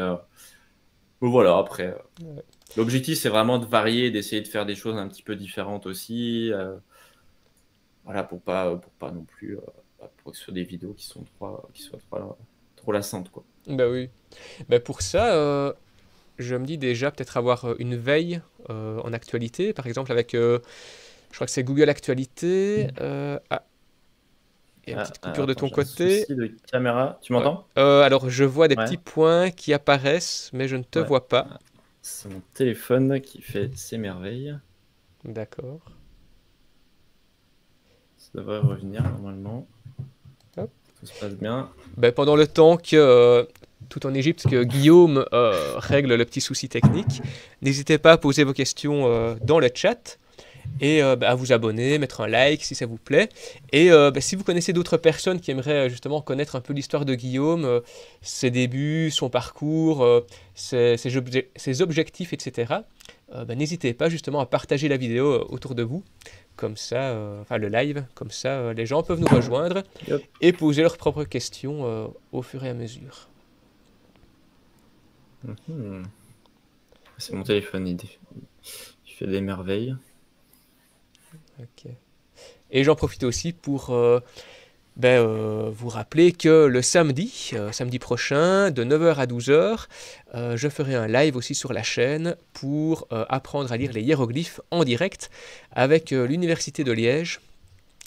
Speaker 2: bon, voilà, après.
Speaker 1: Ouais.
Speaker 2: L'objectif, c'est vraiment de varier, d'essayer de faire des choses un petit peu différentes aussi. Voilà, pour pas non plus. Pour que ce soit des vidéos qui soient trop lassantes, quoi.
Speaker 1: Bah oui. Bah pour ça, je me dis déjà peut-être avoir une veille en actualité, par exemple avec, je crois que c'est Google Actualité. Ah, il y a une petite coupure de
Speaker 2: Attends,
Speaker 1: ton
Speaker 2: j'ai un
Speaker 1: côté.
Speaker 2: souci de caméra. Tu
Speaker 1: Ouais.
Speaker 2: m'entends?
Speaker 1: Alors je vois des
Speaker 2: Ouais,
Speaker 1: petits points qui apparaissent, mais je ne te
Speaker 2: ouais.
Speaker 1: vois pas.
Speaker 2: C'est mon téléphone qui fait ses merveilles.
Speaker 1: D'accord.
Speaker 2: Ça devrait revenir normalement.
Speaker 1: Hop.
Speaker 2: Tout se passe bien.
Speaker 1: Ben, pendant le temps que, tout en Égypte, que Guillaume règle le petit souci technique, n'hésitez pas à poser vos questions dans le chat et à vous abonner, mettre un like si ça vous plaît. Et si vous connaissez d'autres personnes qui aimeraient justement connaître un peu l'histoire de Guillaume, ses débuts, son parcours, ses objectifs, etc., n'hésitez pas justement à partager la vidéo autour de vous. Comme ça, enfin le live, comme ça les gens peuvent nous rejoindre
Speaker 2: Hop.
Speaker 1: et poser leurs propres questions au fur et à mesure.
Speaker 2: Mhm. C'est mon téléphone, il fait des merveilles.
Speaker 1: Ok. Et j'en profite aussi pour vous rappeler que le samedi prochain, de 9 h à 12 h, je ferai un live aussi sur la chaîne pour apprendre à lire les hiéroglyphes en direct avec l'Université de Liège,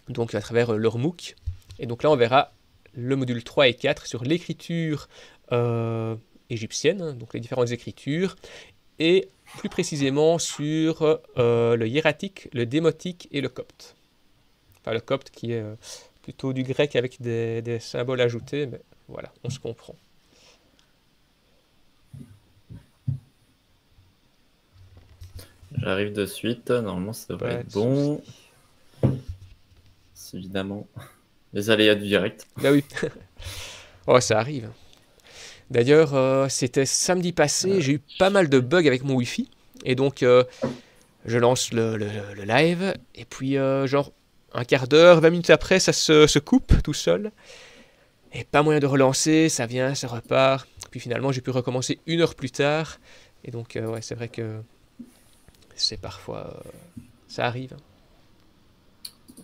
Speaker 1: donc à travers leur MOOC. Et donc là, on verra le module 3 et 4 sur l'écriture égyptienne, hein, donc les différentes écritures, et plus précisément sur le hiératique, le démotique et le copte. Enfin, le copte qui est plutôt du grec avec des symboles ajoutés, mais voilà, on se comprend.
Speaker 2: J'arrive de suite. Normalement, ça devrait
Speaker 1: Pas
Speaker 2: être
Speaker 1: de
Speaker 2: bon. C'est évidemment les aléas du direct.
Speaker 1: Bah oui. Oh, ça arrive. D'ailleurs, c'était samedi passé, j'ai eu pas mal de bugs avec mon Wi-Fi. Et donc, je lance le live. Et puis, genre, un quart d'heure, 20 minutes après, ça se coupe tout seul. Et pas moyen de relancer, ça vient, ça repart. Puis finalement, j'ai pu recommencer 1 heure plus tard. Et donc, ouais, c'est vrai que c'est parfois... ça arrive.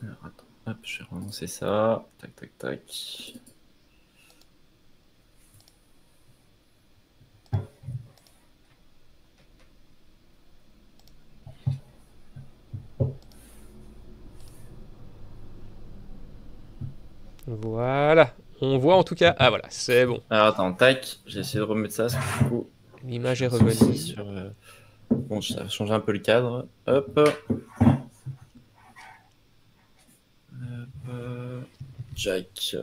Speaker 2: Alors, attends, hop, je vais relancer ça. Tac, tac, tac.
Speaker 1: Voilà. On voit en tout cas... Ah voilà, c'est bon.
Speaker 2: Alors attends, tac. J'ai essayé de remettre ça, parce que du coup,
Speaker 1: L'image est
Speaker 2: un souci
Speaker 1: revenue.
Speaker 2: sur, bon, ça a changé un peu le cadre. Hop. Hop. Jack.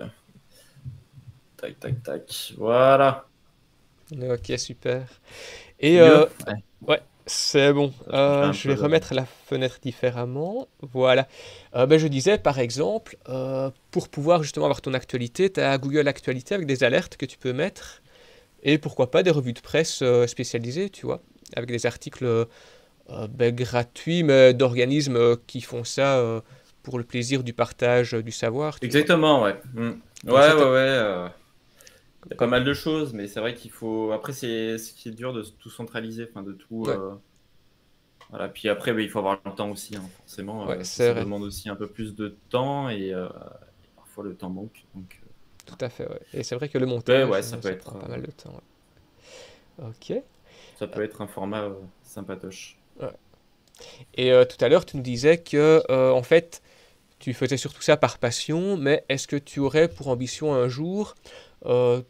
Speaker 2: Tac, tac, tac. Voilà.
Speaker 1: Ok, super.
Speaker 2: C'est
Speaker 1: Et
Speaker 2: mieux. Ouais.
Speaker 1: ouais, c'est bon.
Speaker 2: Ça change un
Speaker 1: Je
Speaker 2: peu
Speaker 1: vais remettre la fenêtre différemment. Voilà. Ben, je disais, par exemple, pour pouvoir justement avoir ton actualité, tu as Google Actualité avec des alertes que tu peux mettre. Et pourquoi pas des revues de presse spécialisées, tu vois, avec des articles ben, gratuits, mais d'organismes qui font ça pour le plaisir du partage du savoir, tu vois.
Speaker 2: Exactement, ouais.
Speaker 1: Comme
Speaker 2: Ouais,
Speaker 1: ça,
Speaker 2: ouais, ouais. Il y a pas
Speaker 1: comme...
Speaker 2: mal de choses, mais c'est vrai qu'il faut. Après, c'est ce qui est dur de tout centraliser, enfin de tout.
Speaker 1: Ouais,
Speaker 2: Voilà. Puis après, il faut avoir le temps aussi, hein, forcément.
Speaker 1: ouais,
Speaker 2: Ça,
Speaker 1: c'est
Speaker 2: ça
Speaker 1: vrai.
Speaker 2: demande aussi un peu plus de temps et parfois le temps manque. Donc,
Speaker 1: Tout à fait, ouais. Et c'est vrai que le
Speaker 2: ouais,
Speaker 1: montage,
Speaker 2: ouais, ça peut
Speaker 1: ça
Speaker 2: être,
Speaker 1: prend pas mal de temps. Ouais. Ok.
Speaker 2: un format sympatoche.
Speaker 1: Ouais. Et tout à l'heure, tu nous disais que, en fait, tu faisais surtout ça par passion, mais est-ce que tu aurais pour ambition un jour euh,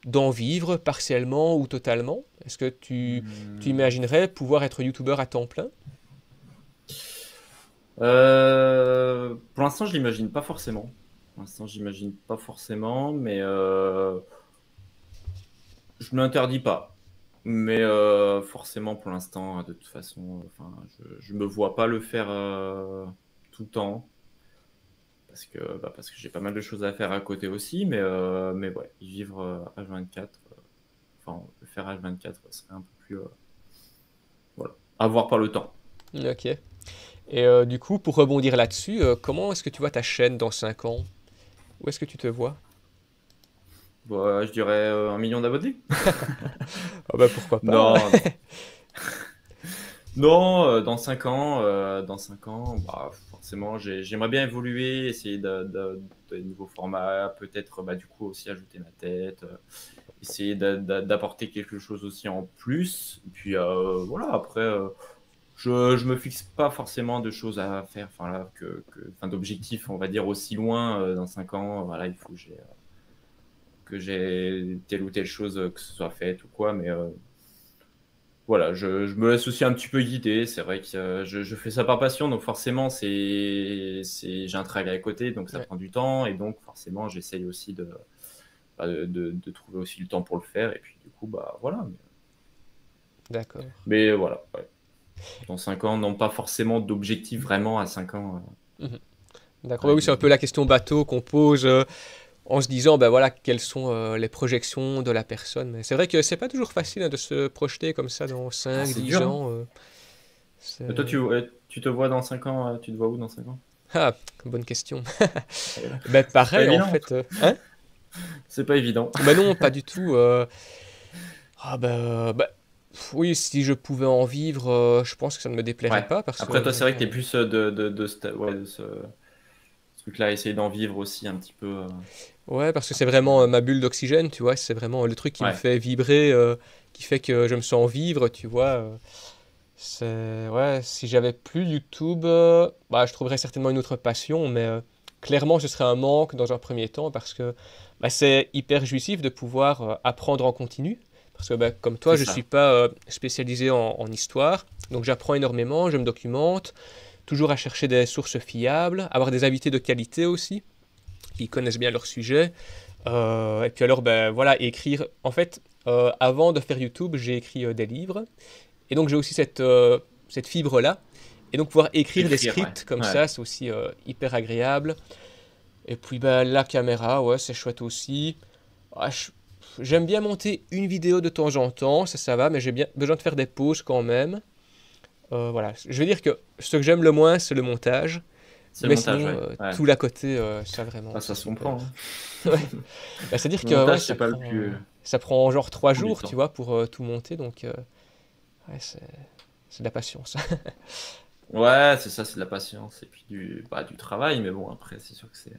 Speaker 1: d'en vivre partiellement ou totalement? Est-ce que tu
Speaker 2: Hum.
Speaker 1: imaginerais pouvoir être youtubeur à temps plein?
Speaker 2: Pour l'instant, je l'imagine pas forcément. Pour l'instant, j'imagine pas forcément, mais je ne l'interdis pas. Mais forcément, pour l'instant, de toute façon, enfin, je me vois pas le faire tout le temps. Parce que j'ai pas mal de choses à faire à côté aussi, mais ouais, y vivre H24, enfin, le faire H24 serait un peu plus. Voilà, à voir par le temps.
Speaker 1: Ok. Et du coup, pour rebondir là-dessus, comment est-ce que tu vois ta chaîne dans 5 ans? Où est-ce que tu te vois?
Speaker 2: Bon, je dirais 1 million d'abonnés.
Speaker 1: Ah bah pourquoi pas,
Speaker 2: Non,
Speaker 1: hein.
Speaker 2: non. Non, dans 5 ans, bah, forcément, j'aimerais bien évoluer, essayer de nouveaux formats, peut-être du coup aussi ajouter ma tête, essayer d'apporter quelque chose aussi en plus. Et puis voilà, après, je me fixe pas forcément de choses à faire, enfin là, enfin, d'objectifs, on va dire, aussi loin dans 5 ans. Voilà, il faut que j'ai telle ou telle chose que ce soit faite ou quoi, mais voilà, je me laisse aussi un petit peu guider. C'est vrai que je fais ça par passion, donc forcément, j'ai un travail à côté, donc ça
Speaker 1: Ouais,
Speaker 2: prend du temps, et donc forcément, j'essaye aussi de trouver aussi le temps pour le faire, et puis du coup, bah voilà.
Speaker 1: d'accord.
Speaker 2: Mais voilà, ouais. Dans 5 ans, non pas forcément d'objectif vraiment à 5 ans.
Speaker 1: Mhm. D'accord. Bah
Speaker 2: Ouais,
Speaker 1: oui, c'est un peu la question bateau qu'on pose en se disant, ben voilà, quelles sont les projections de la personne. Mais c'est vrai que c'est pas toujours facile hein, de se projeter comme ça dans
Speaker 2: Ah,
Speaker 1: cinq
Speaker 2: c'est
Speaker 1: dix
Speaker 2: dur, hein.
Speaker 1: ans.
Speaker 2: Mais toi, tu te vois dans 5 ans, tu te vois où dans 5 ans?
Speaker 1: Ah, bonne question.
Speaker 2: Voilà.
Speaker 1: Ben
Speaker 2: C'est pas
Speaker 1: pareil, en
Speaker 2: évident.
Speaker 1: fait. Hein?
Speaker 2: C'est pas évident.
Speaker 1: Ben non, pas du tout. Ah oui, si je pouvais en vivre, je pense que ça ne me déplairait
Speaker 2: Ouais.
Speaker 1: pas parce que
Speaker 2: Après, toi, c'est vrai
Speaker 1: voilà.
Speaker 2: que t'es plus ouais, de ce truc-là, essayer d'en vivre aussi un petit peu.
Speaker 1: Ouais, parce que c'est
Speaker 2: Parce que,
Speaker 1: vraiment ma bulle d'oxygène, tu vois. C'est vraiment le truc qui me
Speaker 2: ouais,
Speaker 1: fait vibrer, qui fait que je me sens vivre, tu vois. Ouais, si j'avais plus YouTube, bah, je trouverais certainement une autre passion, mais clairement, ce serait un manque dans un premier temps parce que bah, c'est hyper jouissif de pouvoir apprendre en continu. Parce que bah, comme toi,
Speaker 2: c'est
Speaker 1: je ne suis
Speaker 2: ça.
Speaker 1: pas spécialisé en histoire, donc j'apprends énormément, je me documente, toujours à chercher des sources fiables, avoir des invités de qualité aussi, qui connaissent bien leur sujet. Et puis alors, ben voilà, écrire. En fait, avant de faire YouTube, j'ai écrit des livres. Et donc j'ai aussi cette fibre-là. Et donc pouvoir écrire des
Speaker 2: Écrire, ouais.
Speaker 1: scripts comme
Speaker 2: Ouais.
Speaker 1: ça, c'est aussi hyper agréable. Et puis ben, la caméra, ouais, c'est chouette aussi. Ah, j'aime bien monter une vidéo de temps en temps, ça va, mais j'ai bien besoin de faire des pauses quand même. Voilà, je vais dire que ce que j'aime le moins, c'est le montage.
Speaker 2: C'est le
Speaker 1: Mais
Speaker 2: montage,
Speaker 1: sinon,
Speaker 2: ouais. Ouais.
Speaker 1: tout l'à côté, ça vraiment,
Speaker 2: Ah,
Speaker 1: c'est
Speaker 2: ça se comprend,
Speaker 1: super.
Speaker 2: hein.
Speaker 1: Ouais. Bah, c'est-à-dire
Speaker 2: Le
Speaker 1: que ouais,
Speaker 2: montage, c'est pas le plus
Speaker 1: ça prend genre 3 jours, tu
Speaker 2: embêtant.
Speaker 1: vois, pour tout monter. Donc, ouais, c'est de la patience.
Speaker 2: Ouais, c'est ça, c'est de la patience et puis du travail, mais bon, après, c'est sûr que c'est.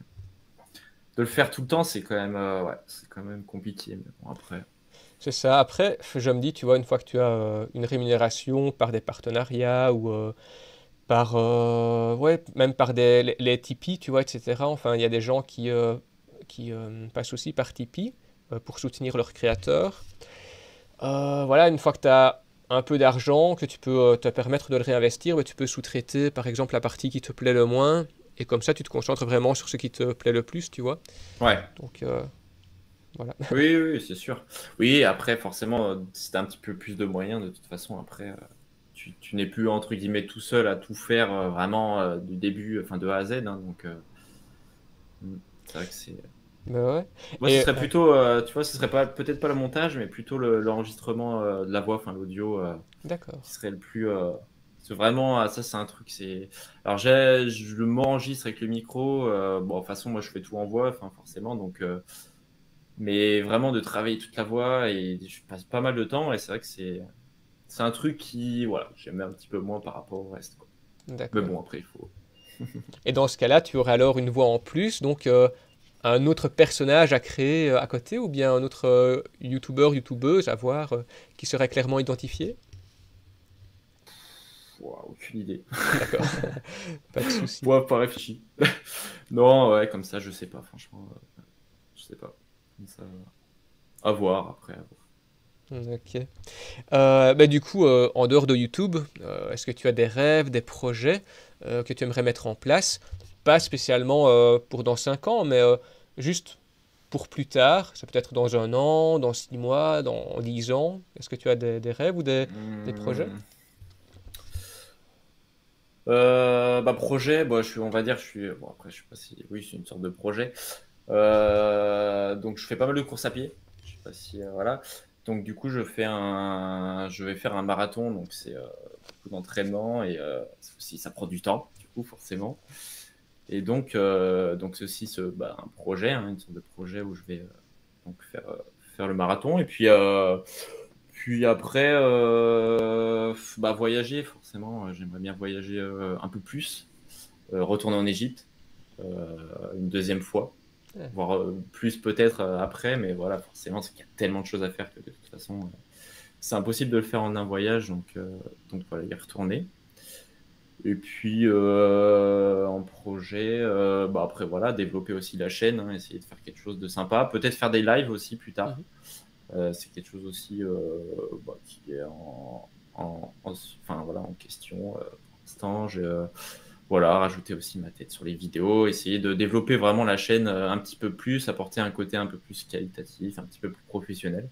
Speaker 2: De le faire tout le temps, c'est quand même, ouais, c'est quand même compliqué, mais bon, après.
Speaker 1: C'est ça. Après, je me dis, tu vois, une fois que tu as une rémunération par des partenariats ou ouais, même par les Tipeee, tu vois, etc. Enfin, il y a des gens qui passent aussi par Tipeee pour soutenir leurs créateurs. Voilà, une fois que tu as un peu d'argent, que tu peux te permettre de le réinvestir, bah, tu peux sous-traiter par exemple la partie qui te plaît le moins, et comme ça tu te concentres vraiment sur ce qui te plaît le plus, tu vois.
Speaker 2: Ouais.
Speaker 1: Donc voilà.
Speaker 2: Oui, oui, oui, c'est sûr. Oui, après, forcément, si t'as un petit peu plus de moyens, de toute façon, après, tu n'es plus, entre guillemets, tout seul à tout faire vraiment du début, enfin de A à Z, hein, donc, c'est vrai que c'est.
Speaker 1: Mais ouais.
Speaker 2: Moi, ce
Speaker 1: Et
Speaker 2: serait plutôt, tu vois, ce serait pas peut-être pas le montage, mais plutôt l'enregistrement de la voix, enfin l'audio,
Speaker 1: d'accord.
Speaker 2: qui serait le plus. C'est vraiment, ça, c'est un truc. Alors, je m'enregistre avec le micro. Bon, de toute façon, moi, je fais tout en voix, enfin, forcément, donc. Mais vraiment de travailler toute la voix et je passe pas mal de temps et c'est vrai que c'est un truc qui, voilà, j'aime un petit peu moins par rapport au reste, quoi. Mais
Speaker 1: D'accord.
Speaker 2: bon, après, il faut.
Speaker 1: Et dans ce cas-là, tu aurais alors une voix en plus, donc un autre personnage à créer à côté, ou bien un autre youtubeur, youtubeuse à voir qui serait clairement identifié.
Speaker 2: Ouah, aucune idée.
Speaker 1: D'accord. Pas de souci.
Speaker 2: Ouais, pas réfléchi. Non, ouais, comme ça, je sais pas, franchement. Je sais pas. Comme ça, à voir après. À voir.
Speaker 1: Ok. Bah, du coup, en dehors de YouTube, est-ce que tu as des rêves, des projets que tu aimerais mettre en place? Pas spécialement pour dans 5 ans, mais juste pour plus tard. Ça peut être dans 1 an, dans 6 mois, dans 10 ans. Est-ce que tu as des rêves ou des projets?
Speaker 2: Hum, bah, projet, bah, on va dire, je suis. Bon, après, je sais pas si. Oui, c'est une sorte de projet. Donc je fais pas mal de courses à pied. Je sais pas si voilà. Donc du coup je vais faire un marathon. Donc c'est beaucoup d'entraînement et aussi ça prend du temps. Du coup forcément. Et donc ceci un projet, hein, une sorte de projet où je vais donc faire le marathon et puis après voyager forcément. J'aimerais bien voyager un peu plus, retourner en Égypte une deuxième fois
Speaker 1: Ah,
Speaker 2: voire plus peut-être après, mais voilà, forcément, c'est qu'il y a tellement de choses à faire que de toute façon, c'est impossible de le faire en un voyage, donc voilà, y retourner. Et puis en projet, après voilà, développer aussi la chaîne, hein, essayer de faire quelque chose de sympa, peut-être faire des lives aussi plus tard.
Speaker 1: mhm.
Speaker 2: C'est quelque chose aussi qui est enfin, voilà, en question pour l'instant. Voilà, rajouter aussi ma tête sur les vidéos, essayer de développer vraiment la chaîne un petit peu plus, apporter un côté un peu plus qualitatif, un petit peu plus professionnel.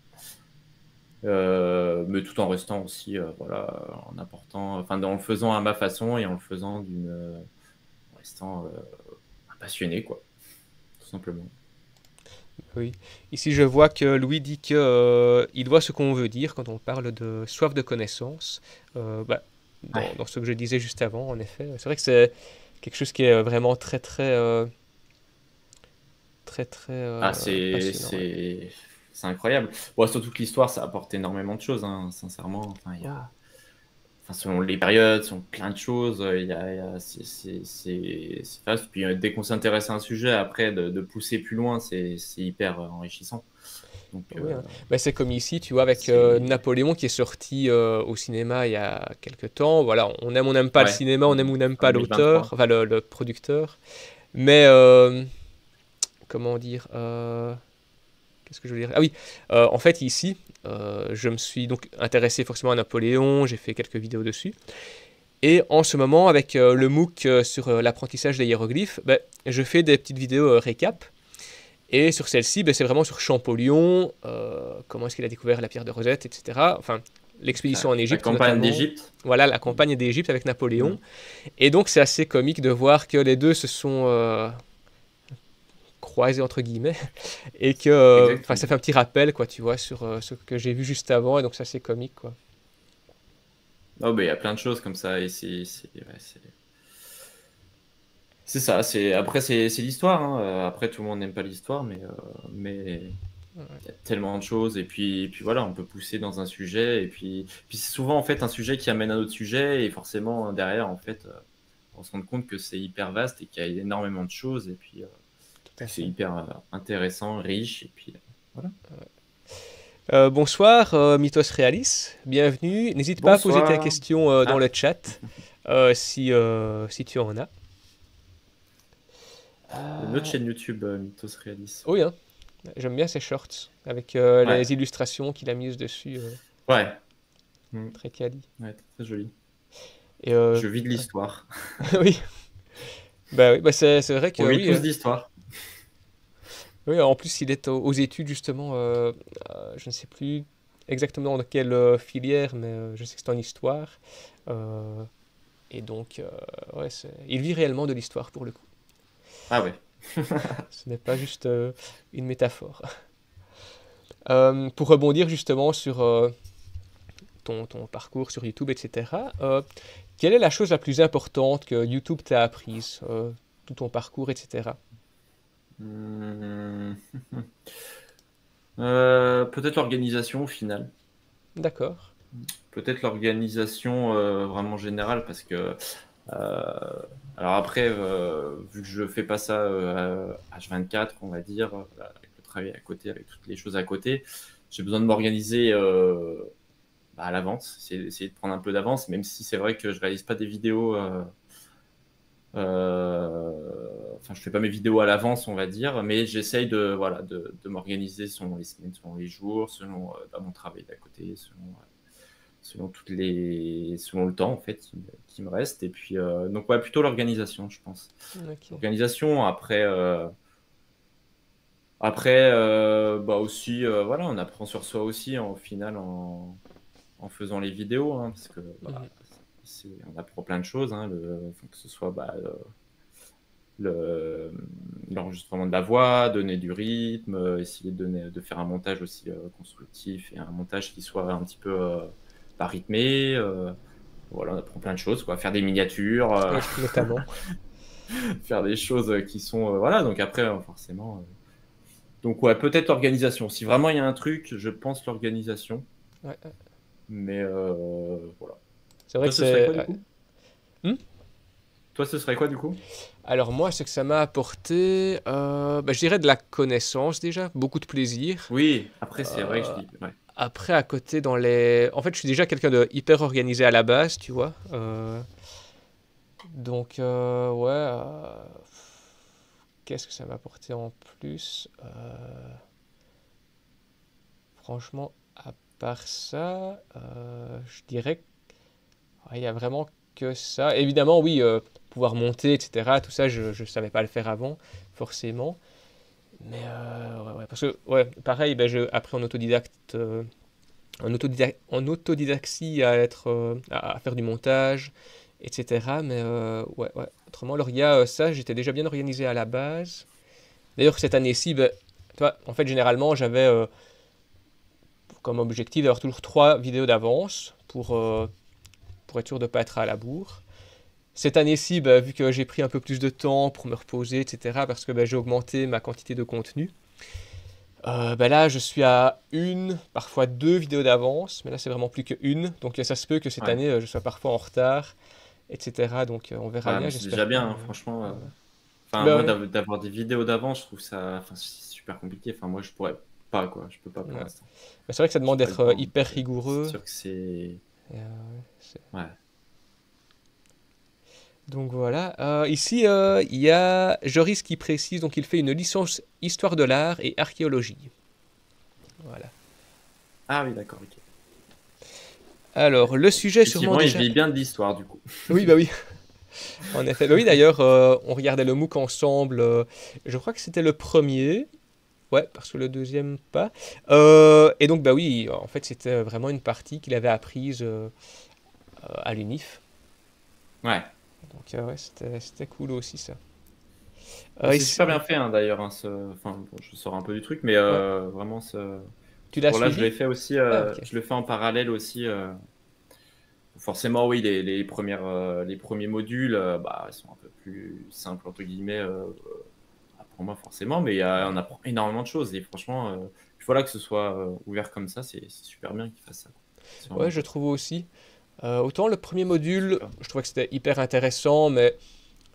Speaker 2: Mais tout en restant aussi, voilà, en apportant, enfin, en le faisant à ma façon et en le faisant en restant un passionné, quoi, tout simplement.
Speaker 1: Oui. Ici, je vois que Louis dit que il voit ce qu'on veut dire quand on parle de soif de connaissance. Bah,
Speaker 2: Ouais.
Speaker 1: dans ce que je disais juste avant, en effet. C'est vrai que c'est quelque chose qui est vraiment très, très, très, très
Speaker 2: Ah,
Speaker 1: passionnant. Ouais.
Speaker 2: c'est incroyable. Bon, surtout que l'histoire, ça apporte énormément de choses, hein, sincèrement. Enfin,
Speaker 1: Oh.
Speaker 2: enfin, selon les périodes, selon plein de choses, c'est vaste. Puis dès qu'on s'intéresse à un sujet, après, de pousser plus loin, c'est hyper enrichissant. Donc,
Speaker 1: Oui, hein. Bah, c'est comme ici, tu vois, avec
Speaker 2: c'est.
Speaker 1: Napoléon qui est sorti au cinéma il y a quelques temps. Voilà, on n'aime pas le
Speaker 2: Ouais,
Speaker 1: cinéma, on aime ou n'aime
Speaker 2: en
Speaker 1: pas
Speaker 2: 2023.
Speaker 1: l'auteur, enfin le producteur. Mais, comment dire, qu'est-ce que je veux dire? Ah oui, en fait, ici, je me suis donc intéressé forcément à Napoléon, j'ai fait quelques vidéos dessus. Et en ce moment, avec le MOOC sur l'apprentissage des hiéroglyphes, ben, je fais des petites vidéos récap. Et sur celle-ci, ben, c'est vraiment sur Champollion, comment est-ce qu'il a découvert la pierre de Rosette, etc. Enfin, l'expédition en
Speaker 2: La
Speaker 1: Égypte
Speaker 2: campagne
Speaker 1: notamment.
Speaker 2: d'Égypte.
Speaker 1: Voilà, la campagne d'Égypte avec Napoléon. Et donc, c'est assez comique de voir que les deux se sont croisés, entre guillemets, et que
Speaker 2: Exactement.
Speaker 1: ça fait un petit rappel, quoi, tu vois, sur ce que j'ai vu juste avant, et donc c'est assez comique, quoi.
Speaker 2: Oh, ben, il y a plein de choses comme ça, et c'est ça. Après, c'est l'histoire, hein. Après, tout le monde n'aime pas l'histoire, mais il y a tellement de choses. Et puis voilà, on peut pousser dans un sujet. Et puis c'est souvent en fait un sujet qui amène à un autre sujet. Et forcément, derrière, en fait, on se rend compte que c'est hyper vaste et qu'il y a énormément de choses. Et puis
Speaker 1: Tout à
Speaker 2: c'est
Speaker 1: fait.
Speaker 2: hyper intéressant, riche. Et puis voilà.
Speaker 1: Bonsoir, Mythos Realis, bienvenue. N'hésite pas à poser tes
Speaker 2: Bonsoir.
Speaker 1: questions dans le
Speaker 2: Ah,
Speaker 1: chat, si tu en as.
Speaker 2: une autre chaîne YouTube, Mythos Realis.
Speaker 1: Oui, hein, j'aime bien ces shorts, avec
Speaker 2: Ouais,
Speaker 1: les illustrations qu'il a mises dessus,
Speaker 2: ouais. Mm.
Speaker 1: très quali.
Speaker 2: Ouais, très joli.
Speaker 1: Et
Speaker 2: Je vis de
Speaker 1: ouais.
Speaker 2: l'histoire.
Speaker 1: Oui, oui, bah c'est vrai que
Speaker 2: On vit
Speaker 1: oui,
Speaker 2: tous d'histoire.
Speaker 1: oui, en plus il est aux études justement, je ne sais plus exactement dans quelle filière, mais je sais que c'est en histoire. Euh, et donc, ouais, il vit réellement de l'histoire pour le coup.
Speaker 2: Ah ouais.
Speaker 1: Ce n'est pas juste une métaphore. Pour rebondir justement sur ton parcours sur YouTube, etc., quelle est la chose la plus importante que YouTube t'a apprise, tout ton parcours, etc.
Speaker 2: Hmm. Peut-être l'organisation au final.
Speaker 1: D'accord.
Speaker 2: Peut-être l'organisation vraiment générale parce que alors après vu que je fais pas ça H24 on va dire avec le travail à côté avec toutes les choses à côté j'ai besoin de m'organiser à l'avance essayer de prendre un peu d'avance même si c'est vrai que je réalise pas des vidéos enfin je fais pas mes vidéos à l'avance on va dire mais j'essaye de voilà de m'organiser selon les semaines selon les jours selon mon travail d'à côté selon le temps en fait qui me reste et puis donc ouais plutôt l'organisation je pense
Speaker 1: Ok.
Speaker 2: l'organisation après bah aussi voilà on apprend sur soi aussi au final en faisant les vidéos hein, parce que
Speaker 1: Mhm.
Speaker 2: on apprend plein de choses hein, faut que ce soit le l'enregistrement de la voix donner du rythme essayer de faire un montage aussi constructif et un montage qui soit un petit peu pas rythmé voilà, on apprend plein de choses, quoi. Faire des miniatures,
Speaker 1: Oui, notamment.
Speaker 2: faire des choses qui sont. Voilà, donc après, forcément. Donc, ouais, peut-être l'organisation. Si vraiment il y a un truc, je pense l'organisation.
Speaker 1: Ouais, ouais.
Speaker 2: Mais voilà.
Speaker 1: C'est vrai
Speaker 2: Toi,
Speaker 1: que
Speaker 2: ce serait
Speaker 1: c'est.
Speaker 2: quoi du coup
Speaker 1: Hmm.
Speaker 2: Toi, ce serait quoi du coup
Speaker 1: Alors moi, ce que ça m'a apporté, bah, je dirais de la connaissance déjà, beaucoup de plaisir.
Speaker 2: Oui, après, c'est vrai que je
Speaker 1: Euh,
Speaker 2: dis. Ouais.
Speaker 1: Après, à côté, dans les... En fait, je suis déjà quelqu'un de hyper organisé à la base, tu vois. Donc, ouais. Qu'est-ce que ça m'a apporté en plus? Franchement, à part ça, je dirais qu'il y a vraiment que ça. Évidemment, oui, pouvoir monter, etc. Tout ça, je ne savais pas le faire avant, forcément. Mais ouais, ouais, parce que, ouais, pareil, ben, après en autodidacte, en autodidactie à être, à faire du montage, etc. Mais ouais, ouais. Autrement, alors il y a ça, j'étais déjà bien organisé à la base. D'ailleurs, cette année-ci, ben, toi, en fait, généralement, j'avais comme objectif d'avoir toujours 3 vidéos d'avance pour être sûr de ne pas être à la bourre. Cette année-ci, bah, vu que j'ai pris un peu plus de temps pour me reposer, etc., parce que bah, j'ai augmenté ma quantité de contenu, bah là je suis à une, parfois 2 vidéos d'avance, mais là c'est vraiment plus qu'une, donc ça se peut que cette
Speaker 2: Ouais.
Speaker 1: année je sois parfois en retard, etc. Donc on verra
Speaker 2: Ouais,
Speaker 1: bien,
Speaker 2: mais c'est déjà
Speaker 1: j'espère pas.
Speaker 2: bien, hein,
Speaker 1: Mais,
Speaker 2: franchement.
Speaker 1: ouais.
Speaker 2: Enfin,
Speaker 1: Bah
Speaker 2: moi,
Speaker 1: ouais,
Speaker 2: d'avoir des vidéos d'avant, je trouve ça. Enfin, c'est super compliqué. Enfin, moi, je pourrais pas, quoi. Je peux pas pour
Speaker 1: ouais.
Speaker 2: l'instant.
Speaker 1: Mais c'est vrai que ça
Speaker 2: J'ai
Speaker 1: demande
Speaker 2: pas le
Speaker 1: d'être
Speaker 2: temps. Donc,
Speaker 1: hyper
Speaker 2: c'est
Speaker 1: rigoureux.
Speaker 2: sûr que c'est.
Speaker 1: Et,
Speaker 2: Ouais.
Speaker 1: donc voilà. Ici, il y a Joris qui précise, donc il fait une licence histoire de l'art et archéologie. Voilà.
Speaker 2: Ah oui, d'accord, ok.
Speaker 1: Alors, le sujet sûrement
Speaker 2: Effectivement, il
Speaker 1: déjà...
Speaker 2: vit bien de l'histoire, du coup.
Speaker 1: Oui, bah oui, en effet. Bah oui, d'ailleurs, on regardait le MOOC ensemble. Je crois que c'était le premier. Ouais, parce que le deuxième, pas. Et donc, bah oui, en fait, c'était vraiment une partie qu'il avait apprise à l'UNIF.
Speaker 2: Ouais.
Speaker 1: Donc, ouais, c'était cool aussi, ça.
Speaker 2: Bah, c'est super
Speaker 1: Oui,
Speaker 2: bien fait, hein, d'ailleurs, hein, enfin, bon, je sors un peu du truc, mais
Speaker 1: ouais.
Speaker 2: vraiment,
Speaker 1: Tu
Speaker 2: ce
Speaker 1: l'as
Speaker 2: cours-là, je l'ai
Speaker 1: suivi?
Speaker 2: fait aussi,
Speaker 1: Ah, ok.
Speaker 2: je le fais en parallèle aussi. Forcément, oui, les premiers modules, bah, ils sont un peu plus simples, entre guillemets, pour moi, forcément, mais on apprend énormément de choses. Et franchement, voilà, que ce soit ouvert comme ça, c'est super bien qu'ils fassent ça. C'est vraiment
Speaker 1: Ouais, je
Speaker 2: top.
Speaker 1: trouve aussi. Autant le premier module,
Speaker 2: Super.
Speaker 1: je trouvais que c'était hyper intéressant, mais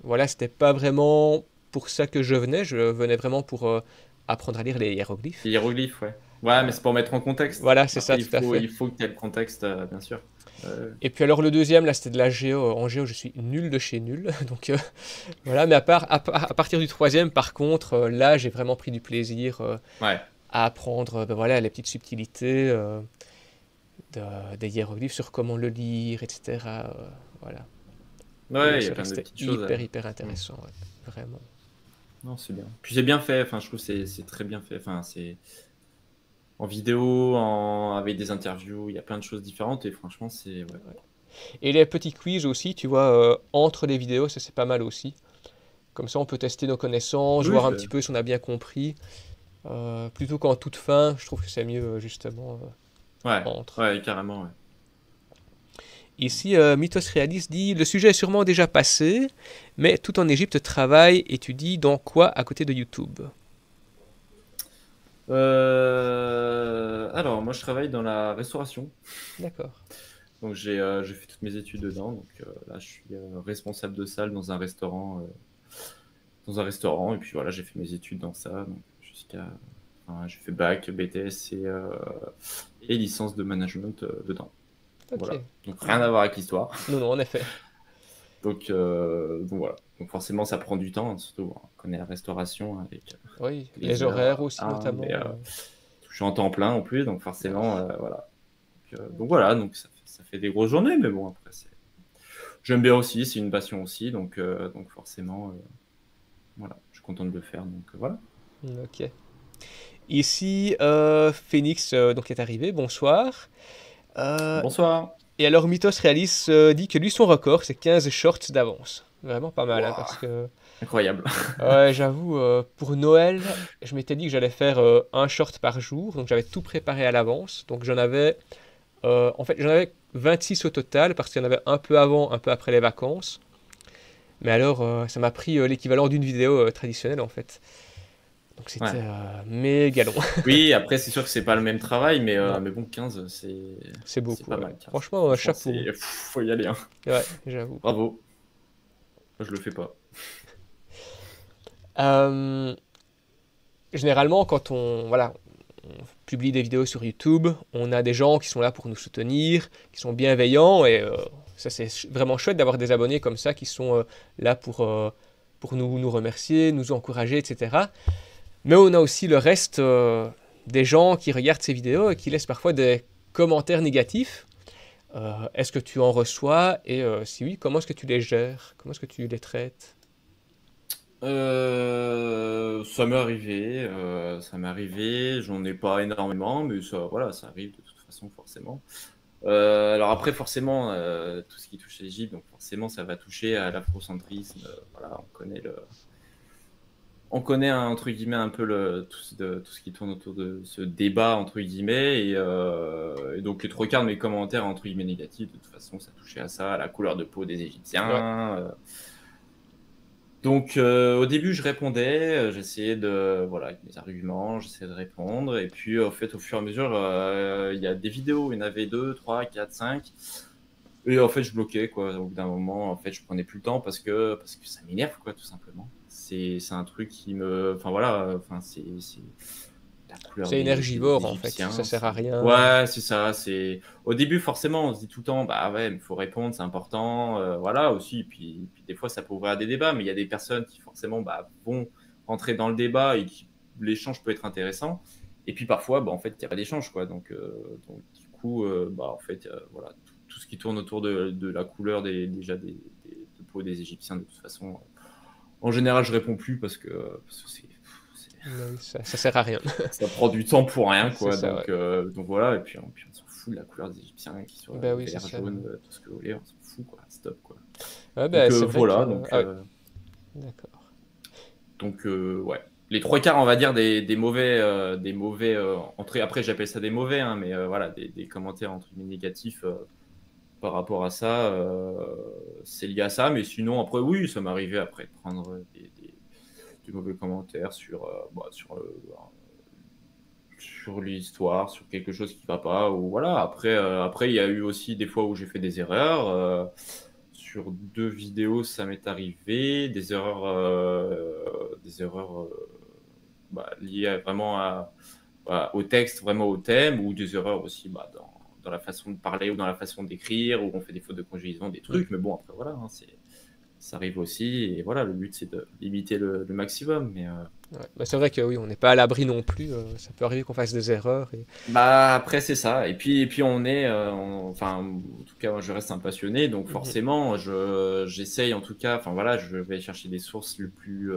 Speaker 1: voilà, c'était pas vraiment pour ça que je venais. Je venais vraiment pour apprendre à lire les hiéroglyphes.
Speaker 2: Les hiéroglyphes, ouais. Ouais, mais
Speaker 1: Euh,
Speaker 2: c'est pour mettre en contexte.
Speaker 1: voilà, c'est ça,
Speaker 2: Après,
Speaker 1: tout à fait.
Speaker 2: il faut que tu aies le contexte, bien sûr.
Speaker 1: Et puis alors le deuxième, là, c'était de la géo. En géo, je suis nul de chez nul. Donc voilà, mais à partir du troisième, par contre, là, j'ai vraiment pris du plaisir
Speaker 2: Ouais.
Speaker 1: à apprendre ben voilà, les petites subtilités des hiéroglyphes sur comment le lire, etc. Voilà. Et
Speaker 2: Ouais, il y a
Speaker 1: c'est vrai
Speaker 2: plein
Speaker 1: que
Speaker 2: de
Speaker 1: c'était
Speaker 2: petites choses.
Speaker 1: hyper
Speaker 2: Hmm.
Speaker 1: intéressant, ouais. Vraiment.
Speaker 2: Non, c'est bien. Puis c'est bien fait. Enfin, je trouve que c'est très bien fait. Enfin, c'est en vidéo, avec des interviews, il y a plein de choses différentes. Et franchement, c'est ouais.
Speaker 1: Et les petits quiz aussi, tu vois, entre les vidéos, ça c'est pas mal aussi. Comme ça, on peut tester nos connaissances,
Speaker 2: Oui,
Speaker 1: voir un petit peu si on a bien compris. Plutôt qu'en toute fin, je trouve que c'est mieux justement
Speaker 2: ouais,
Speaker 1: entre.
Speaker 2: ouais, carrément. Ouais.
Speaker 1: Ici, Mythos Realis dit: le sujet est sûrement déjà passé, mais tout en Égypte travaille et tu dis dans quoi à côté de YouTube?
Speaker 2: Alors, moi, je travaille dans la restauration.
Speaker 1: D'accord.
Speaker 2: Donc, j'ai fait toutes mes études dedans. Donc, là, je suis responsable de salle dans un restaurant. Et puis, voilà, j'ai fait mes études dans ça. Donc, enfin, j'ai fait bac, BTS et licence de management dedans. Voilà.
Speaker 1: Ok,
Speaker 2: Donc,
Speaker 1: cool.
Speaker 2: rien à voir avec l'histoire.
Speaker 1: Non, non, en effet.
Speaker 2: Donc, voilà. Donc, forcément, ça prend du temps, hein, surtout on connaît la restauration avec
Speaker 1: Oui,
Speaker 2: les
Speaker 1: les
Speaker 2: heures.
Speaker 1: horaires aussi
Speaker 2: Hein, mais
Speaker 1: notamment.
Speaker 2: je suis en temps plein en plus. Donc,
Speaker 1: Ouais.
Speaker 2: forcément, voilà. Donc voilà, donc ça fait des grosses journées, mais bon, après, j'aime bien aussi, c'est une passion aussi, donc forcément, voilà, je suis content de le faire, donc voilà.
Speaker 1: Ok. Ici, Phoenix donc est arrivé. Bonsoir. Euh,
Speaker 2: Bonsoir.
Speaker 1: et alors, Mythos Realis dit que lui, son record, c'est 15 shorts d'avance. Vraiment pas mal, hein,
Speaker 2: Waouh,
Speaker 1: parce que
Speaker 2: incroyable.
Speaker 1: ouais, j'avoue, pour Noël, je m'étais dit que j'allais faire un short par jour, donc j'avais tout préparé à l'avance. Donc en fait, j'en avais 26 au total, parce qu'il y en avait un peu avant, un peu après les vacances. Mais alors, ça m'a pris l'équivalent d'une vidéo traditionnelle, en fait. Donc
Speaker 2: Ouais.
Speaker 1: c'était méga long.
Speaker 2: Oui, après, c'est sûr que c'est pas le même travail,
Speaker 1: Non,
Speaker 2: mais bon, 15
Speaker 1: c'est
Speaker 2: c'est
Speaker 1: beaucoup,
Speaker 2: pas
Speaker 1: ouais.
Speaker 2: mal, 15.
Speaker 1: Franchement,
Speaker 2: Franchement,
Speaker 1: chapeau.
Speaker 2: faut y aller, hein.
Speaker 1: Ouais, j'avoue.
Speaker 2: Bravo. Moi, je le fais pas.
Speaker 1: Euh, Généralement, quand on publie des vidéos sur YouTube, on a des gens qui sont là pour nous soutenir, qui sont bienveillants, et ça c'est vraiment chouette d'avoir des abonnés comme ça qui sont là pour nous remercier, nous encourager, etc. Mais on a aussi le reste des gens qui regardent ces vidéos et qui laissent parfois des commentaires négatifs. Est-ce que tu en reçois? Et si oui, comment est-ce que tu les gères? Comment est-ce que tu les traites?
Speaker 2: Ça m'est arrivé, j'en ai pas énormément, mais ça, voilà, ça arrive de toute façon, forcément. Alors après, forcément, tout ce qui touche l'Égypte, donc forcément, ça va toucher à l'afrocentrisme. Voilà, on connaît entre guillemets un peu tout ce qui tourne autour de ce débat entre guillemets, et donc les trois quarts de mes commentaires entre guillemets négatifs, de toute façon, ça touchait à ça, à la couleur de peau des
Speaker 1: Ouais,
Speaker 2: Égyptiens. Donc au début, je répondais, j'essayais voilà, avec mes arguments, j'essayais de répondre. Et puis au fait, au fur et à mesure, il y a des vidéos, il y en avait 2, 3, 4, 5. Et en fait, je bloquais, quoi. Au bout d'un moment, en fait, je prenais plus le temps parce que ça m'énerve, quoi, tout simplement. C'est un truc qui me. Enfin voilà, enfin, c'est la couleur
Speaker 1: c'est
Speaker 2: des
Speaker 1: énergivore en fait, ça
Speaker 2: Égyptiens.
Speaker 1: sert à rien.
Speaker 2: Ouais, c'est ça. Au début, forcément, on se dit tout le temps, bah ouais, il faut répondre, c'est important. Voilà, aussi. Puis des fois, ça peut ouvrir à des débats, mais il y a des personnes qui, forcément, bah, vont rentrer dans le débat et qui l'échange peut être intéressant. Et puis parfois, bah, en fait, il n'y a pas d'échange, quoi. Donc, du coup, bah, en fait, voilà, tout ce qui tourne autour de la couleur déjà des peaux des Égyptiens, de toute façon, en général, je réponds plus parce que
Speaker 1: Oui, ça sert à rien.
Speaker 2: ça prend du temps pour rien,
Speaker 1: C'est
Speaker 2: quoi.
Speaker 1: ça, ouais.
Speaker 2: Donc voilà, et puis on s'en fout de la couleur des Égyptiens, qu'ils soient
Speaker 1: Bah oui, c'est
Speaker 2: vert,
Speaker 1: ça.
Speaker 2: jaune, tout ce que vous voulez, on s'en fout, quoi. Stop, quoi.
Speaker 1: Ouais,
Speaker 2: Donc
Speaker 1: bah, c'est vrai que...
Speaker 2: voilà, donc,
Speaker 1: Ah oui, d'accord.
Speaker 2: ouais. Les trois quarts, on va dire, des mauvais, entrées. Après, j'appelle ça des mauvais, hein, mais voilà, des commentaires entre guillemets négatifs par rapport à ça, c'est lié à ça. Mais sinon, après, oui, ça m'est arrivé après de prendre des mauvais commentaires sur l'histoire, sur quelque chose qui va pas, ou voilà. Après, il y a eu aussi des fois où j'ai fait des erreurs. Sur 2 vidéos, ça m'est arrivé, des erreurs liées vraiment au texte, vraiment au thème, ou des erreurs aussi dans la façon de parler ou dans la façon d'écrire, où on fait des fautes de conjugaison, des trucs. Mais bon, après, voilà, hein, ça arrive aussi. Et voilà, le but, c'est de limiter le maximum. Mais
Speaker 1: Ouais. Bah, c'est vrai que oui, on n'est pas à l'abri non plus. Ça peut arriver qu'on fasse des erreurs.
Speaker 2: après, c'est ça. Et puis enfin, en tout cas, moi, je reste un passionné, donc
Speaker 1: Mhm.
Speaker 2: forcément, j'essaye en tout cas, enfin voilà, je vais chercher des sources le plus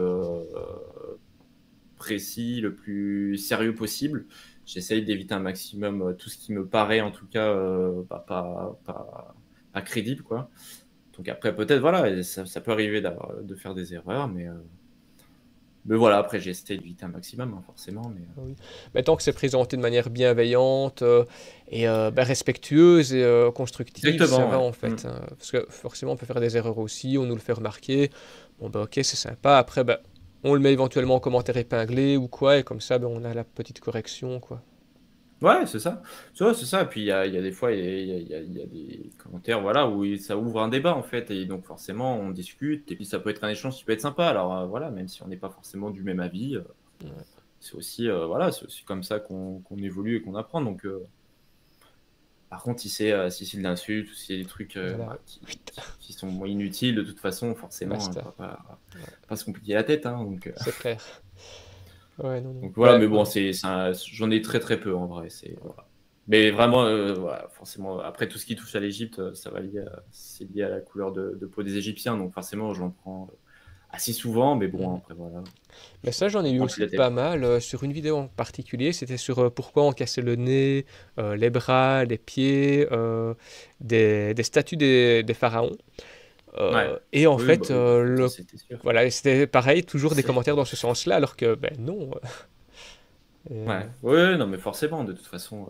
Speaker 2: précis, le plus sérieux possible. J'essaye d'éviter un maximum tout ce qui me paraît en tout cas pas crédible, quoi. Donc après, peut-être, voilà, ça peut arriver de faire des erreurs, mais voilà, après, j'essaie d'éviter un maximum, hein, forcément. Mais
Speaker 1: Oui. Mais tant que c'est présenté de manière bienveillante et bah, respectueuse et constructive, ça
Speaker 2: exactement,
Speaker 1: va
Speaker 2: ouais.
Speaker 1: en fait, hein. Parce que forcément, on peut faire des erreurs aussi, on nous le fait remarquer. Bon, bah ok, c'est sympa. Après, bah, on le met éventuellement en commentaire épinglé ou quoi, et comme ça, bah, on a la petite correction, quoi.
Speaker 2: Ouais, c'est ça. C'est ça. Et puis, il y a des fois, il y a des commentaires, voilà, où ça ouvre un débat, en fait. Et donc, forcément, on discute. Et puis, ça peut être un échange qui peut être sympa. Alors, voilà, même si on n'est pas forcément du même avis,
Speaker 1: Ouais.
Speaker 2: voilà, c'est aussi comme ça qu'on évolue et qu'on apprend. Donc, par contre, si c'est de l'insulte ou si c'est des trucs
Speaker 1: Voilà,
Speaker 2: qui sont inutiles, de toute façon, forcément, on
Speaker 1: basta.
Speaker 2: va
Speaker 1: Ouais,
Speaker 2: pas se compliquer la tête, hein. Donc,
Speaker 1: c'est clair. Ouais, non, non.
Speaker 2: donc voilà,
Speaker 1: Bah,
Speaker 2: mais bon,
Speaker 1: ouais.
Speaker 2: j'en ai très très peu en vrai. Voilà. Mais vraiment, voilà, forcément, après tout ce qui touche à l'Égypte, c'est lié à la couleur de peau des Égyptiens, donc forcément, j'en prends assez souvent, mais bon,
Speaker 1: Mhm.
Speaker 2: après voilà,
Speaker 1: Mais
Speaker 2: je
Speaker 1: ça, j'en ai
Speaker 2: me
Speaker 1: eu
Speaker 2: prends plus
Speaker 1: aussi
Speaker 2: la tête,
Speaker 1: pas
Speaker 2: quoi.
Speaker 1: mal sur une vidéo en particulier. C'était sur pourquoi on cassait le nez, les bras, les pieds, des statues des pharaons.
Speaker 2: Ouais,
Speaker 1: Et en
Speaker 2: oui, bah
Speaker 1: fait,
Speaker 2: oui, ça c'était sûr.
Speaker 1: voilà, et c'était pareil, toujours des
Speaker 2: C'est-
Speaker 1: commentaires dans ce sens-là, alors que, ben non.
Speaker 2: Ouais,
Speaker 1: Et,
Speaker 2: ouais, non, mais forcément, de toute façon.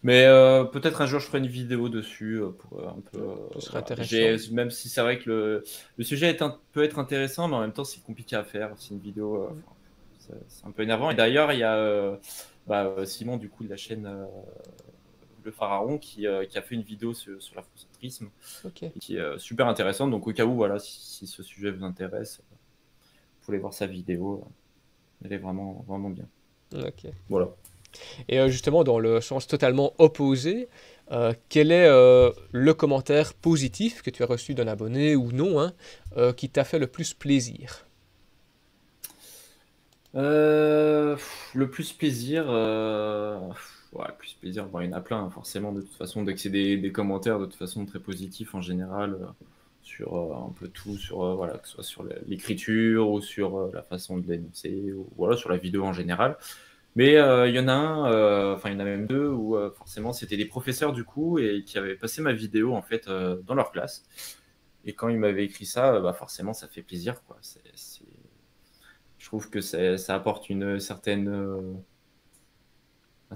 Speaker 2: Mais peut-être un jour je ferai une vidéo dessus pour un peu.
Speaker 1: ce serait
Speaker 2: Voilà.
Speaker 1: intéressant.
Speaker 2: Même si c'est vrai que le sujet peut être intéressant, mais en même temps c'est compliqué à faire. C'est une vidéo,
Speaker 1: Mm.
Speaker 2: enfin, c'est un peu énervant. Et d'ailleurs, il y a Simon, du coup, de la chaîne Le Pharaon, qui a fait une vidéo sur l'afrocentrisme,
Speaker 1: Ok,
Speaker 2: et qui est super intéressante. Donc, au cas où, voilà, si ce sujet vous intéresse, vous pouvez voir sa vidéo. Elle est vraiment, vraiment bien.
Speaker 1: ok.
Speaker 2: Voilà.
Speaker 1: Et justement, dans le sens totalement opposé, quel est le commentaire positif que tu as reçu d'un abonné ou non, hein, qui t'a fait le plus plaisir?
Speaker 2: Le plus plaisir, ouais, le plus plaisir, bon, il y en a plein, hein, forcément, de toute façon, dès que c'est des commentaires, de toute façon, très positifs en général, sur un peu tout, voilà, que ce soit sur l'écriture ou sur la façon de l'énoncer, ou voilà, sur la vidéo en général. Mais il y en a un, enfin, il y en a même deux, où forcément, c'était des professeurs, du coup, et qui avaient passé ma vidéo, en fait, dans leur classe. Et quand ils m'avaient écrit ça, forcément, ça fait plaisir, quoi. Je trouve que ça apporte un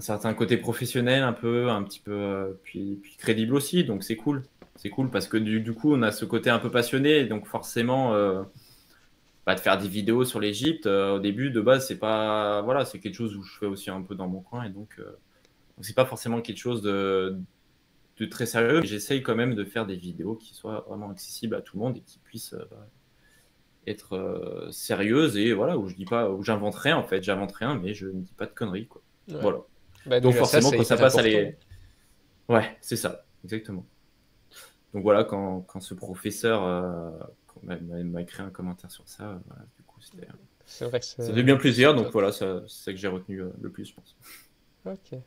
Speaker 2: certain côté professionnel, un petit peu, puis crédible aussi. Donc c'est cool. C'est cool parce que du coup, on a ce côté un peu passionné. Et donc forcément, de faire des vidéos sur l'Égypte, au début, de base, c'est pas, voilà, c'est quelque chose où je fais aussi un peu dans mon coin. Et donc c'est pas forcément quelque chose de très sérieux. Mais j'essaye quand même de faire des vidéos qui soient vraiment accessibles à tout le monde et qui puissent être sérieuse et voilà, où je dis pas, où j'invente rien en fait, j'invente rien, mais je ne dis pas de conneries, quoi.
Speaker 1: Ouais.
Speaker 2: Voilà.
Speaker 1: Bah
Speaker 2: Donc
Speaker 1: déjà ça,
Speaker 2: forcément,
Speaker 1: c'est
Speaker 2: quand ça
Speaker 1: hyper
Speaker 2: passe à
Speaker 1: important.
Speaker 2: les. Ouais, c'est ça, exactement. Donc voilà, quand ce professeur m'a écrit un commentaire sur ça, voilà, du coup,
Speaker 1: C'est vrai que
Speaker 2: ça fait bien plaisir,
Speaker 1: c'est
Speaker 2: donc
Speaker 1: top.
Speaker 2: voilà, c'est ça que j'ai retenu le plus, je pense.
Speaker 1: Ok.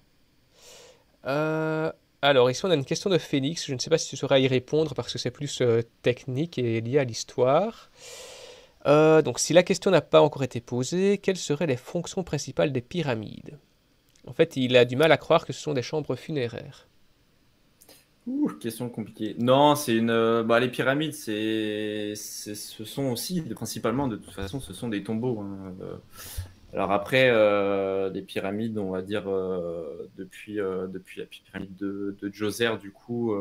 Speaker 1: Euh, Alors, ici, on a une question de Phoenix. Je ne sais pas si tu sauras y répondre parce que c'est plus technique et lié à l'histoire. Donc, si la question n'a pas encore été posée, quelles seraient les fonctions principales des pyramides? En fait, il a du mal à croire que ce sont des chambres funéraires.
Speaker 2: Ouh, question compliquée. Non, c'est une. Bah, les pyramides, ce sont aussi, principalement, de toute façon, ce sont des tombeaux, hein. Alors après, des pyramides, on va dire, depuis la pyramide de Djoser, du coup,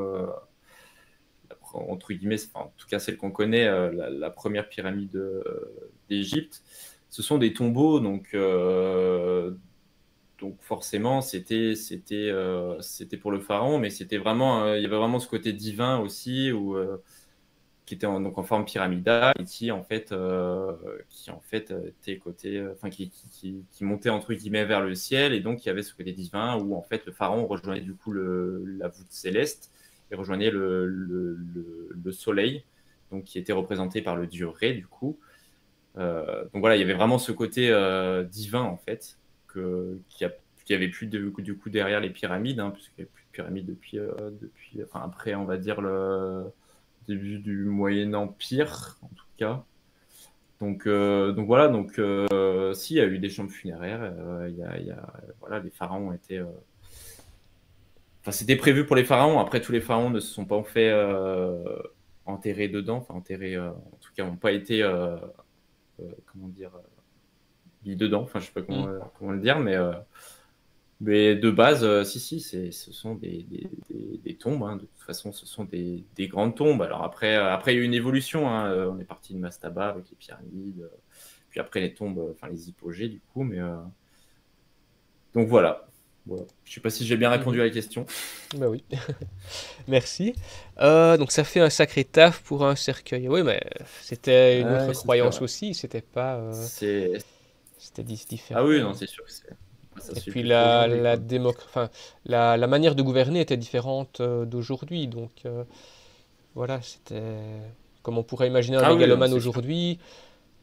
Speaker 2: entre guillemets, enfin, en tout cas celle qu'on connaît, la première pyramide d'Égypte, ce sont des tombeaux, donc forcément, c'était pour le pharaon, mais c'était vraiment, il y avait vraiment ce côté divin aussi, qui était donc en forme pyramidale et qui en fait était côté, enfin qui montait entre guillemets vers le ciel, et donc il y avait ce côté divin où en fait le pharaon rejoignait du coup la voûte céleste et rejoignait le soleil, donc qui était représenté par le dieu Ré du coup. Donc voilà, il y avait vraiment ce côté divin en fait qui avait plus du coup derrière les pyramides, hein, puisqu'il n'y avait plus de pyramides depuis, enfin après on va dire le début du Moyen Empire en tout cas. Donc voilà, si, il y a eu des chambres funéraires, voilà, les pharaons étaient, enfin c'était prévu pour les pharaons. Après, tous les pharaons ne se sont pas fait enterrer dedans, enfin enterrés, en tout cas, n'ont pas été, comment dire, mis dedans. Enfin, je sais pas
Speaker 1: Hmm.
Speaker 2: comment le dire, mais de base, si, ce sont des tombes, hein. De toute façon, ce sont des grandes tombes. Alors après, il y a eu une évolution, hein. On est parti de Mastaba avec les pyramides, puis après les tombes, enfin les hypogées du coup. Donc voilà. Voilà. Je sais pas si j'ai bien répondu
Speaker 1: Mhm.
Speaker 2: à la question.
Speaker 1: Bah oui, merci. Donc ça fait un sacré taf pour un cercueil. Oui, mais c'était une autre
Speaker 2: Ouais, c'est sûr.
Speaker 1: croyance
Speaker 2: Ouais.
Speaker 1: aussi. C'était pas,
Speaker 2: C'est...
Speaker 1: c'était
Speaker 2: Ah oui,
Speaker 1: différent.
Speaker 2: non, c'est sûr que ça
Speaker 1: Et
Speaker 2: se fait
Speaker 1: puis
Speaker 2: plus trop aujourd'hui, quoi.
Speaker 1: enfin, la manière de gouverner était différente d'aujourd'hui. Donc voilà, c'était comme on pourrait imaginer un
Speaker 2: Ah oui, non,
Speaker 1: mégalomane
Speaker 2: c'est sûr.
Speaker 1: aujourd'hui.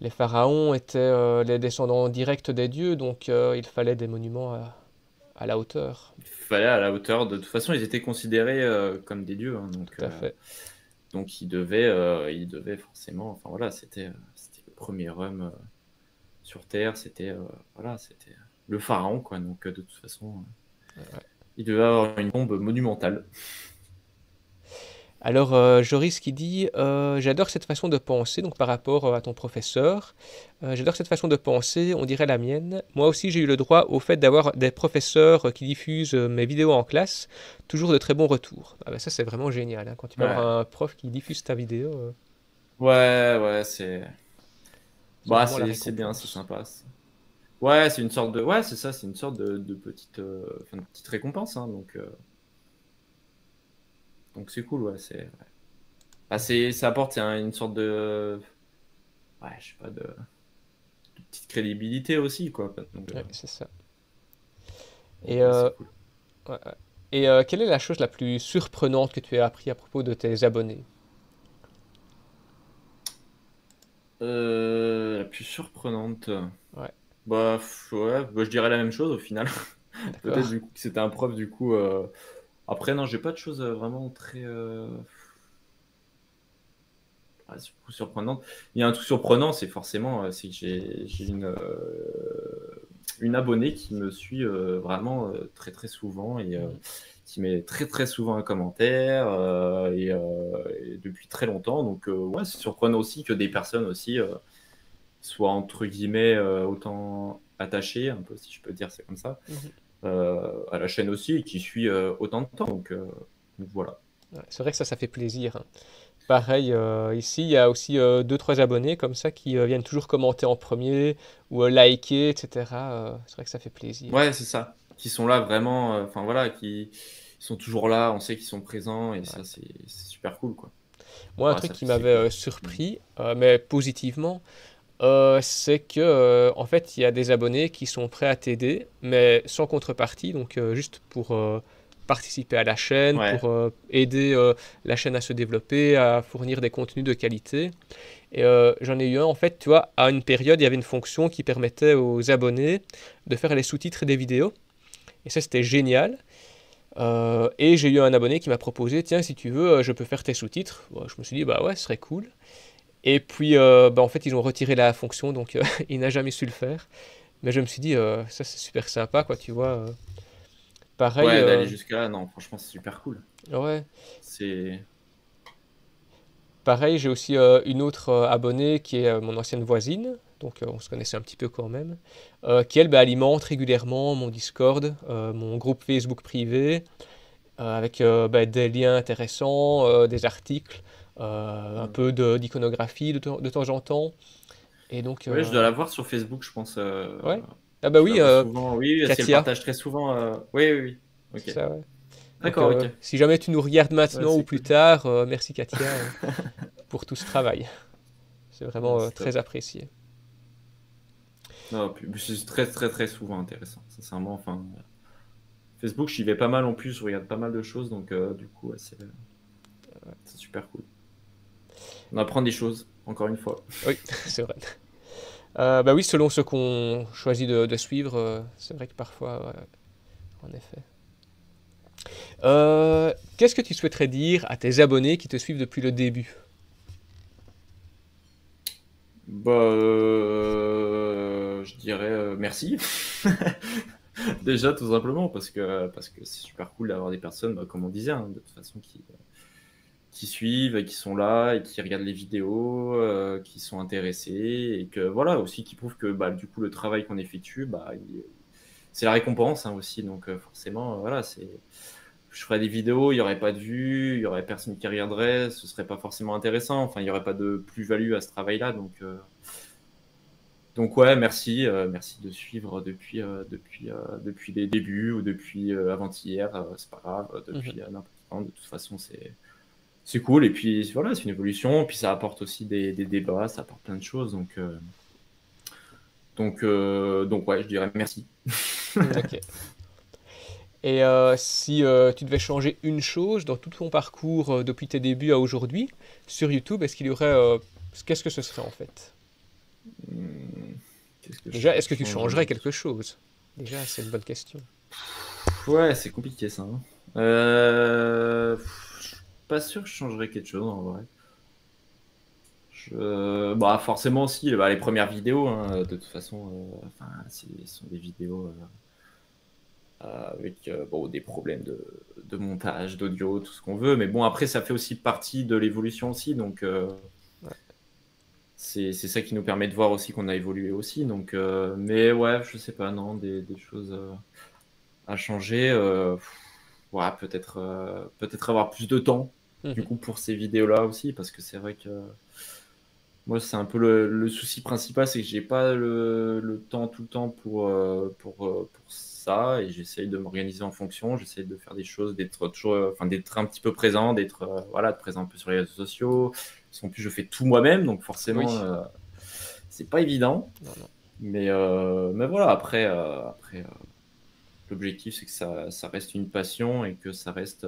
Speaker 1: Les pharaons étaient les descendants directs des dieux, donc il fallait des monuments à la hauteur.
Speaker 2: Il fallait à la hauteur. De toute façon, ils étaient considérés comme des dieux, hein,
Speaker 1: Tout à fait.
Speaker 2: donc ils devaient forcément. Enfin voilà, c'était le premier homme sur Terre. C'était le pharaon, quoi. Donc de toute façon, il devait avoir une bombe monumentale.
Speaker 1: Alors, Joris qui dit j'adore cette façon de penser, donc par rapport à ton professeur. J'adore cette façon de penser, on dirait la mienne. Moi aussi, j'ai eu le droit au fait d'avoir des professeurs qui diffusent mes vidéos en classe, toujours de très bons retours. Ah ben ça, c'est vraiment génial, hein, quand tu peux avoir
Speaker 2: Ouais,
Speaker 1: un prof qui diffuse ta vidéo,
Speaker 2: ouais,
Speaker 1: c'est vraiment la
Speaker 2: c'est bien, c'est
Speaker 1: récompense.
Speaker 2: sympa. Ouais, c'est une sorte de, ouais, c'est ça, c'est une sorte de petite, enfin, de petite récompense, hein, donc c'est cool, ouais, ah, ça apporte une sorte de, ouais, je sais pas, de petite crédibilité aussi, quoi. Donc,
Speaker 1: Ouais, c'est ça.
Speaker 2: donc
Speaker 1: Et,
Speaker 2: ouais, c'est cool.
Speaker 1: ouais, ouais. Et quelle est la chose la plus surprenante que tu as appris à propos de tes abonnés?
Speaker 2: La plus surprenante,
Speaker 1: Ouais,
Speaker 2: ouais, bah, je dirais la même chose au final. Peut-être
Speaker 1: d'accord.
Speaker 2: du coup que c'était un prof, du coup. Après, non, j'ai pas de choses vraiment très surprenantes. Il y a un truc surprenant, c'est forcément, c'est que j'ai une abonnée qui me suit vraiment très très souvent, et
Speaker 1: Mhm.
Speaker 2: qui met très très souvent un commentaire, et depuis très longtemps. Donc ouais, c'est surprenant aussi que des personnes aussi soient entre guillemets autant attachées, un peu si je peux dire c'est comme ça,
Speaker 1: Mhm.
Speaker 2: à la chaîne aussi, et qui suit autant de temps. Donc voilà.
Speaker 1: Ouais, c'est vrai que ça fait plaisir, hein. Pareil, ici, il y a aussi deux, trois abonnés comme ça qui viennent toujours commenter en premier ou liker, etc. C'est vrai que ça fait plaisir.
Speaker 2: Ouais, c'est ça. Qui sont là vraiment, enfin voilà, qui sont toujours là, on sait qu'ils sont présents, et
Speaker 1: Ouais.
Speaker 2: ça, c'est super cool, quoi.
Speaker 1: Moi, un
Speaker 2: Ouais,
Speaker 1: truc
Speaker 2: ça
Speaker 1: qui
Speaker 2: fait, c'est
Speaker 1: m'avait
Speaker 2: cool.
Speaker 1: surpris, mais positivement, c'est que en fait, il y a des abonnés qui sont prêts à t'aider, mais sans contrepartie, donc juste pour participer à la chaîne,
Speaker 2: Ouais,
Speaker 1: pour aider la chaîne à se développer, à fournir des contenus de qualité. Et j'en ai eu un, en fait, tu vois, à une période, il y avait une fonction qui permettait aux abonnés de faire les sous-titres des vidéos. Et ça, c'était génial. Et j'ai eu un abonné qui m'a proposé, tiens, si tu veux, je peux faire tes sous-titres. Bon, je me suis dit, bah ouais, ce serait cool. Et puis, bah, en fait, ils ont retiré la fonction, donc il n'a jamais su le faire. Mais je me suis dit, ça c'est super sympa, quoi, tu vois. Pareil,
Speaker 2: Ouais, d'aller jusqu'à là, non, franchement, c'est super cool.
Speaker 1: ouais.
Speaker 2: C'est.
Speaker 1: Pareil, j'ai aussi une autre abonnée qui est mon ancienne voisine, donc on se connaissait un petit peu quand même, qui elle bah, alimente régulièrement mon Discord, mon groupe Facebook privé, avec bah, des liens intéressants, des articles, un
Speaker 2: Mm.
Speaker 1: peu d'iconographie de temps en temps. Et donc,
Speaker 2: Ouais, je dois la voir sur Facebook, je pense.
Speaker 1: ouais. Ah bah
Speaker 2: Je la
Speaker 1: oui,
Speaker 2: vois souvent. Oui, oui, si elle
Speaker 1: Katia,
Speaker 2: partage très souvent. Oui, oui, oui.
Speaker 1: c'est
Speaker 2: Ok.
Speaker 1: ça, ouais. Donc,
Speaker 2: D'accord, ok.
Speaker 1: si jamais tu nous regardes
Speaker 2: Ouais,
Speaker 1: maintenant ou
Speaker 2: c'est
Speaker 1: plus
Speaker 2: cool.
Speaker 1: tard, merci Katia pour tout ce travail. C'est
Speaker 2: Ouais,
Speaker 1: vraiment
Speaker 2: c'est
Speaker 1: très
Speaker 2: top.
Speaker 1: apprécié.
Speaker 2: Non, puis c'est très, très, très souvent intéressant, sincèrement. Enfin, Facebook, j'y vais pas mal en plus, je regarde pas mal de choses, donc du coup, ouais, c'est super cool. On apprend des choses, encore une fois.
Speaker 1: Oui, c'est vrai. Bah oui, selon ce qu'on choisit de suivre, c'est vrai que parfois, ouais, en effet. Qu'est-ce que tu souhaiterais dire à tes abonnés qui te suivent depuis le début?
Speaker 2: Bah, je dirais merci. Déjà, tout simplement, parce que c'est super cool d'avoir des personnes, bah, comme on disait, hein, de toute façon, qui suivent, qui sont là, et qui regardent les vidéos, qui sont intéressés, et que voilà, aussi qui prouvent que bah, du coup, le travail qu'on effectue, bah, c'est la récompense hein, aussi. Donc, forcément, voilà, je ferais des vidéos, il n'y aurait pas de vues, il n'y aurait personne qui regarderait, ce serait pas forcément intéressant. Enfin, il n'y aurait pas de plus-value à ce travail-là. Donc ouais, merci, merci de suivre depuis les débuts ou depuis avant-hier, c'est pas grave,
Speaker 1: Mhm.
Speaker 2: depuis n'importe quand. De toute façon, c'est cool. Et puis voilà, c'est une évolution. Puis ça apporte aussi des débats, ça apporte plein de choses. Donc ouais, je dirais merci.
Speaker 1: Ok. Et si tu devais changer une chose dans tout ton parcours depuis tes débuts à aujourd'hui sur YouTube, est-ce qu'il y aurait, qu'est-ce que ce serait en fait?
Speaker 2: Hmm, Qu'est-ce que
Speaker 1: Déjà,
Speaker 2: je
Speaker 1: est-ce que tu
Speaker 2: changerais?
Speaker 1: changerais quelque chose? Déjà, c'est une bonne question.
Speaker 2: Ouais, c'est compliqué ça, hein. Je suis pas sûr que je changerais quelque chose en vrai. Bah, forcément aussi, bah, les premières vidéos, hein, de toute façon, enfin, ce sont des vidéos avec bon, des problèmes de montage, d'audio, tout ce qu'on veut. Mais bon, après, ça fait aussi partie de l'évolution aussi. Donc,
Speaker 1: Ouais.
Speaker 2: c'est ça qui nous permet de voir aussi qu'on a évolué aussi. Donc, mais ouais, je sais pas, non, des choses à changer. Ouais, peut-être avoir plus de temps, du
Speaker 1: Mhm.
Speaker 2: coup, pour ces vidéos-là aussi. Parce que c'est vrai que moi, c'est un peu le souci principal, c'est que j'ai pas le temps tout le temps pour ça, et j'essaye de m'organiser en fonction, j'essaye de faire des choses, d'être toujours, enfin, d'être un petit peu présent, d'être, voilà, de présent un peu sur les réseaux sociaux. Parce qu'en plus, je fais tout moi-même, donc forcément,
Speaker 1: Oui.
Speaker 2: c'est pas évident.
Speaker 1: Non, non.
Speaker 2: Mais voilà, après, l'objectif, c'est que ça reste une passion et que ça reste,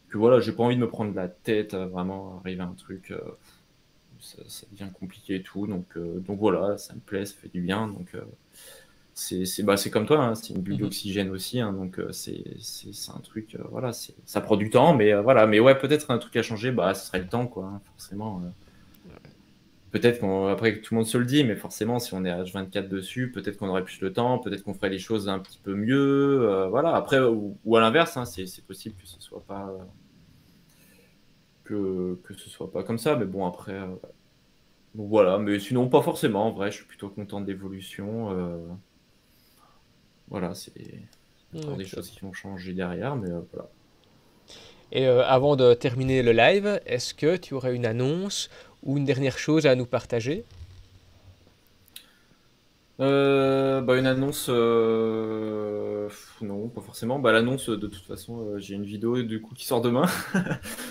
Speaker 2: que voilà, j'ai pas envie de me prendre la tête à vraiment arriver à un truc. Ça devient compliqué et tout. Donc voilà, ça me plaît, ça fait du bien. Donc c'est comme toi, hein, c'est une bulle
Speaker 1: Mhm.
Speaker 2: d'oxygène aussi. Hein, donc c'est un truc, voilà, ça prend du temps, mais voilà. Mais ouais, peut-être un truc à changer, bah, ce serait le temps, quoi, hein, forcément. Peut-être qu'après que tout le monde se le dit, mais forcément, si on est H24 dessus, peut-être qu'on aurait plus le temps, peut-être qu'on ferait les choses un petit peu mieux. Voilà. Après, ou à l'inverse, hein, c'est possible que ce soit pas. Que ce soit pas comme ça, mais bon, après, donc voilà, mais sinon, pas forcément. En vrai, je suis plutôt content de l'évolution. Voilà, c'est encore des
Speaker 1: Ok.
Speaker 2: choses qui vont changer derrière, mais voilà.
Speaker 1: Et avant de terminer le live, est-ce que tu aurais une annonce ou une dernière chose à nous partager?
Speaker 2: Bah, une annonce, non, pas forcément. Bah, l'annonce, de toute façon, j'ai une vidéo du coup qui sort demain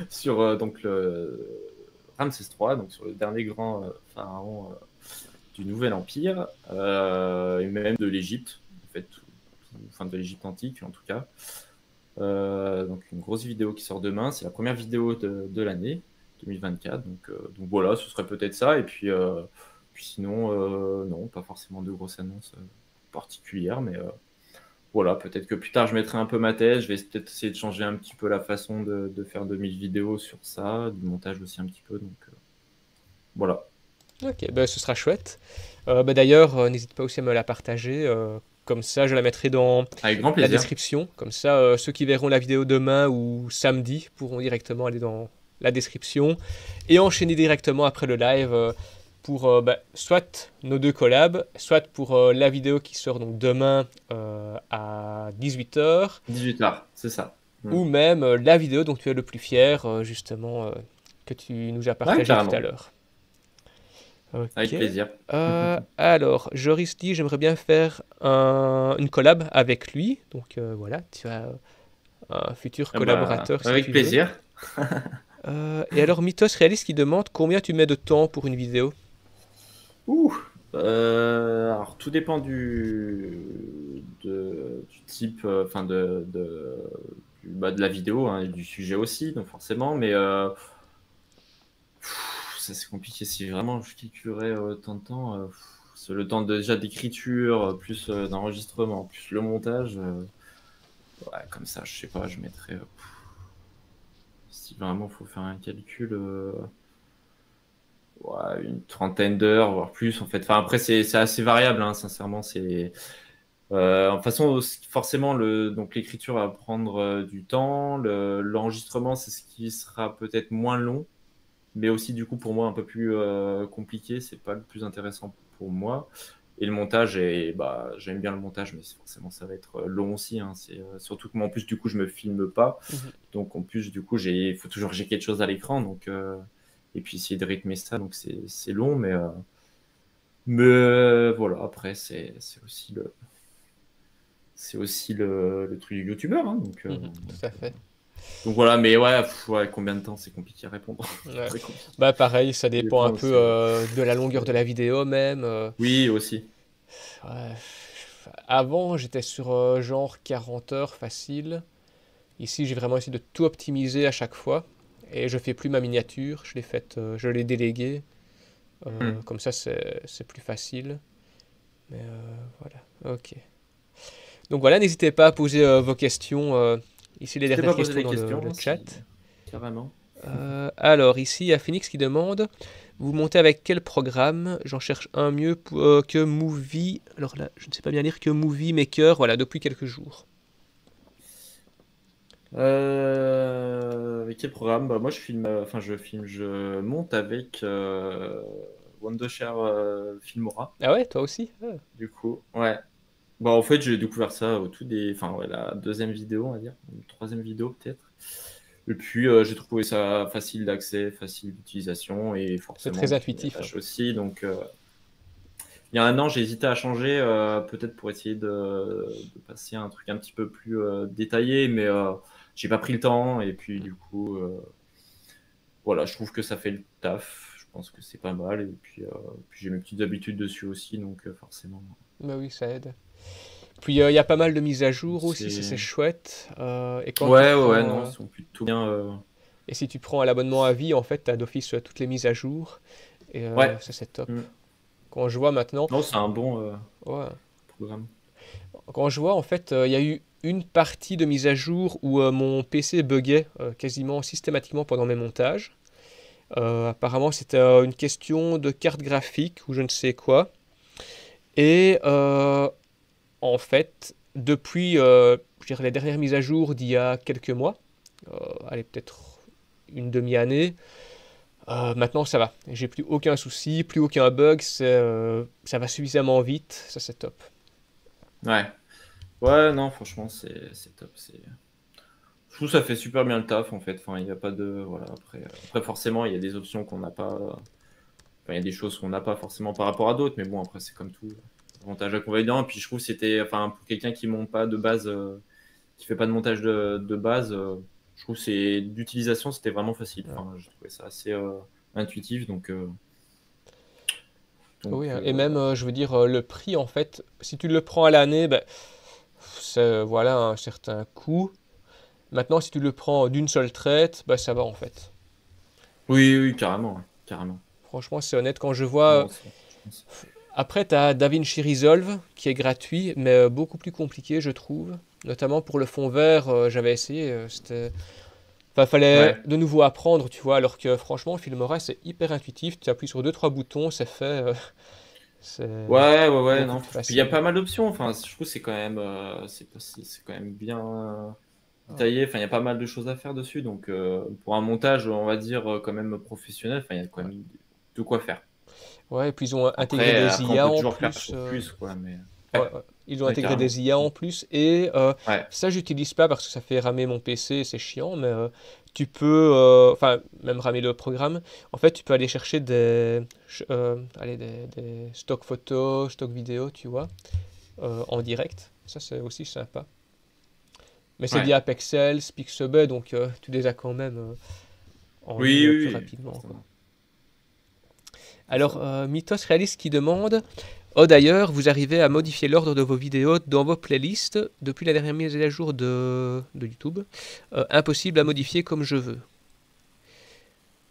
Speaker 2: sur donc le Ramsès III, donc sur le dernier grand pharaon du Nouvel Empire, et même de l'Égypte, en fait, enfin de l'Égypte antique en tout cas. Donc une grosse vidéo qui sort demain, c'est la première vidéo de l'année 2024. Donc voilà, ce serait peut-être ça. Et puis sinon, non, pas forcément de grosses annonces particulières, voilà, peut-être que plus tard, je mettrai un peu ma tête. Je vais peut-être essayer de changer un petit peu la façon de faire 2000 vidéos sur ça, du montage aussi un petit peu. Donc, voilà.
Speaker 1: Ok, bah, ce sera chouette. Bah, d'ailleurs, n'hésite pas aussi à me la partager. Comme ça, je la mettrai dans
Speaker 2: Avec grand
Speaker 1: la
Speaker 2: plaisir.
Speaker 1: description. Comme ça, ceux qui verront la vidéo demain ou samedi pourront directement aller dans la description et enchaîner directement après le live pour bah, soit nos deux collabs, soit pour la vidéo qui sort donc demain à 18 h,
Speaker 2: 18h, c'est ça.
Speaker 1: ou même la vidéo dont tu es le plus fier, justement, que tu nous as
Speaker 2: Ouais,
Speaker 1: partagé tout à
Speaker 2: carrément.
Speaker 1: l'heure. Ok.
Speaker 2: Avec plaisir.
Speaker 1: Alors, Joris dit, j'aimerais bien faire une collab avec lui. Donc voilà, tu as un futur
Speaker 2: Ah bah,
Speaker 1: collaborateur si
Speaker 2: avec
Speaker 1: tu veux.
Speaker 2: plaisir.
Speaker 1: Et alors, Mythos Réaliste qui demande combien tu mets de temps pour une vidéo.
Speaker 2: Ouh. Alors, tout dépend du type, enfin de la vidéo, hein, et du sujet aussi, donc forcément. Mais ça, c'est compliqué. Si vraiment je calculerais autant de temps, c'est le temps déjà d'écriture, plus d'enregistrement, plus le montage. Ouais, comme ça, je sais pas, je mettrais. Si vraiment il faut faire un calcul, ouais, une trentaine d'heures, voire plus en fait. Enfin, après, c'est assez variable, hein, sincèrement. En toute façon, forcément, donc l'écriture va prendre du temps. L'enregistrement, c'est ce qui sera peut-être moins long, mais aussi du coup pour moi un peu plus compliqué. C'est pas le plus intéressant pour moi. Et le montage, bah, j'aime bien le montage, mais forcément ça va être long aussi, hein. C'est surtout que moi en plus du coup je me filme pas,
Speaker 1: Mhm.
Speaker 2: donc en plus du coup il faut toujours que j'ai quelque chose à l'écran, donc et puis essayer de rythmer ça, donc c'est long, mais voilà. Après c'est aussi le truc du youtubeur, hein, donc,
Speaker 1: Tout à fait.
Speaker 2: donc voilà. Mais ouais, ouais, combien de temps, c'est compliqué à répondre.
Speaker 1: Ouais.
Speaker 2: Très compliqué.
Speaker 1: Bah pareil, ça
Speaker 2: Ça
Speaker 1: dépend un
Speaker 2: dépend
Speaker 1: peu
Speaker 2: aussi,
Speaker 1: de la longueur de la vidéo même.
Speaker 2: oui aussi.
Speaker 1: Ouais. Avant, j'étais sur genre 40 heures facile. Ici, j'ai vraiment essayé de tout optimiser à chaque fois. Et je fais plus ma miniature, je l'ai faite, je l'ai déléguée.
Speaker 2: Hmm.
Speaker 1: Comme ça, c'est plus facile. Mais voilà, ok. Donc voilà, n'hésitez pas à poser vos questions. Ici, les
Speaker 2: N'hésitez pas
Speaker 1: dernières
Speaker 2: à poser
Speaker 1: questions
Speaker 2: des
Speaker 1: dans le,
Speaker 2: questions,
Speaker 1: le
Speaker 2: hein,
Speaker 1: chat.
Speaker 2: carrément.
Speaker 1: Alors, ici, il y a Phoenix qui demande, vous montez avec quel programme? J'en cherche un mieux que Movie. Alors là, je ne sais pas bien lire, que Movie Maker, voilà, depuis quelques jours.
Speaker 2: Avec quel programme? Bah, moi, je monte avec Wondershare Filmora,
Speaker 1: Ah ouais, toi aussi? Ah.
Speaker 2: du coup. Ouais. Bah, en fait, j'ai découvert ça au tout enfin, ouais, la deuxième vidéo, on va dire, ou troisième vidéo peut-être. Et puis, j'ai trouvé ça facile d'accès, facile d'utilisation, et
Speaker 1: C'est
Speaker 2: forcément,
Speaker 1: très
Speaker 2: puis mes
Speaker 1: intuitif, hein.
Speaker 2: tâches aussi. Donc, il y a un an, j'ai hésité à changer, peut-être pour essayer de passer à un truc un petit peu plus détaillé, mais j'ai pas pris le temps. Et puis, du coup, voilà, je trouve que ça fait le taf. Je pense que c'est pas mal. Et puis j'ai mes petites habitudes dessus aussi, donc forcément,
Speaker 1: Bah oui, ça aide. Puis il y a pas mal de mises à jour aussi, ça c'est
Speaker 2: c'est.
Speaker 1: chouette. Et quand tu
Speaker 2: Ouais, ouais, ouais,
Speaker 1: prends,
Speaker 2: non, ils sont plutôt bien.
Speaker 1: et si tu prends l'abonnement à vie, en fait, tu as d'office toutes les mises à jour. Et
Speaker 2: Ouais.
Speaker 1: ça c'est top.
Speaker 2: Mm.
Speaker 1: Quand je vois maintenant,
Speaker 2: Non, c'est un bon
Speaker 1: ouais,
Speaker 2: programme.
Speaker 1: quand je vois en fait, il y a eu une partie de mise à jour où mon PC buguait quasiment systématiquement pendant mes montages. Apparemment, c'était une question de carte graphique ou je ne sais quoi. Et en fait, depuis je dirais les dernières mises à jour d'il y a quelques mois, allez, peut-être une demi-année, maintenant ça va. J'ai plus aucun souci, plus aucun bug, ça va suffisamment vite, ça c'est top.
Speaker 2: Ouais. Ouais, non, franchement, c'est top. Je trouve que ça fait super bien le taf, en fait. Enfin, il n'y a pas de. Voilà, après, forcément, il y a des options qu'on n'a pas. Enfin, il y a des choses qu'on n'a pas forcément par rapport à d'autres, mais bon, après, c'est comme tout. Avantage, inconvénient. Et puis, je trouve que c'était. Enfin, pour quelqu'un qui monte pas de base, qui fait pas de montage de base, je trouve que d'utilisation, c'était vraiment facile.
Speaker 1: Ouais.
Speaker 2: Enfin, j'ai trouvé ça assez intuitif. Donc,
Speaker 1: Oui,
Speaker 2: donc
Speaker 1: hein. Et même, je veux dire, le prix, en fait, si tu le prends à l'année, ben, c'est voilà, un certain coût. Maintenant, si tu le prends d'une seule traite, ben, ça va en fait.
Speaker 2: oui, oui, carrément. Ouais, carrément.
Speaker 1: Franchement, c'est honnête. Quand je vois
Speaker 2: Non, je pense.
Speaker 1: Après, tu as DaVinci Resolve qui est gratuit, mais beaucoup plus compliqué, je trouve. Notamment pour le fond vert, j'avais essayé, c'était... Enfin, fallait
Speaker 2: Ouais.
Speaker 1: de nouveau apprendre, tu vois, alors que franchement, Filmora, c'est hyper intuitif. Tu appuies sur deux trois boutons, c'est fait, c'est
Speaker 2: Ouais,
Speaker 1: beaucoup
Speaker 2: non.
Speaker 1: plus
Speaker 2: Puis il y a
Speaker 1: facile.
Speaker 2: pas mal d'options. Enfin, je trouve que c'est quand même, c'est quand même bien détaillé. Enfin, il y a pas mal de choses à faire dessus. Donc, pour un montage, on va dire quand même professionnel, enfin, il y a quand
Speaker 1: Ouais.
Speaker 2: même de quoi faire.
Speaker 1: Ouais, et puis ils ont intégré
Speaker 2: Après,
Speaker 1: des
Speaker 2: on
Speaker 1: IA
Speaker 2: peut
Speaker 1: en
Speaker 2: toujours faire
Speaker 1: plus.
Speaker 2: toujours plus, quoi. Mais
Speaker 1: Ouais,
Speaker 2: ouais,
Speaker 1: ouais. Ils ont
Speaker 2: ouais,
Speaker 1: intégré
Speaker 2: carrément.
Speaker 1: des IA en plus. Et
Speaker 2: Ouais,
Speaker 1: ça, j'utilise pas parce que ça fait ramer mon PC, c'est chiant. Mais tu peux, enfin, même ramer le programme. En fait, tu peux aller chercher allez, des stock photos, stock vidéo, tu vois, en direct. Ça, c'est aussi sympa. Mais c'est
Speaker 2: ouais.
Speaker 1: via Pexels, Pixabay, donc tu les as quand même en
Speaker 2: Oui,
Speaker 1: ligne
Speaker 2: oui,
Speaker 1: plus
Speaker 2: oui,
Speaker 1: rapidement, quoi.
Speaker 2: forcément. C'est
Speaker 1: Alors,
Speaker 2: ça.
Speaker 1: Mythos Réaliste qui demande: Oh d'ailleurs, vous arrivez à modifier l'ordre de vos vidéos dans vos playlists depuis la dernière mise à jour de YouTube. Impossible à modifier comme je veux.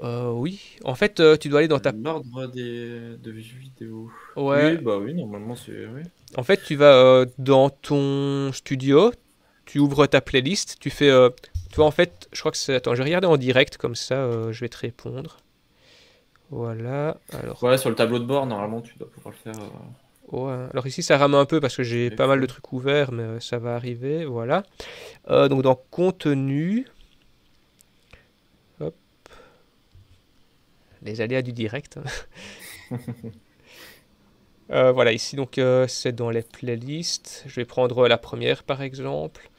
Speaker 1: Oui, en fait, tu dois aller dans ta...
Speaker 2: L'ordre de vidéos.
Speaker 1: Ouais,
Speaker 2: Oui, bah oui, normalement, c'est. Oui.
Speaker 1: en fait, tu vas dans ton studio, tu ouvres ta playlist, tu fais... tu vois, en fait, je crois que c'est... Attends, je vais regarder en direct, comme ça, je vais te répondre. Voilà, alors...
Speaker 2: Ouais, sur le tableau de bord, normalement, tu dois pouvoir le faire
Speaker 1: Ouais. Alors ici, ça rame un peu parce que
Speaker 2: par
Speaker 1: j'ai pas mal de
Speaker 2: défaut.
Speaker 1: trucs ouverts, mais ça va arriver, voilà. Donc dans contenu, hop, les aléas du direct. Voilà, ici donc c'est dans les playlists. Je vais prendre la première par exemple.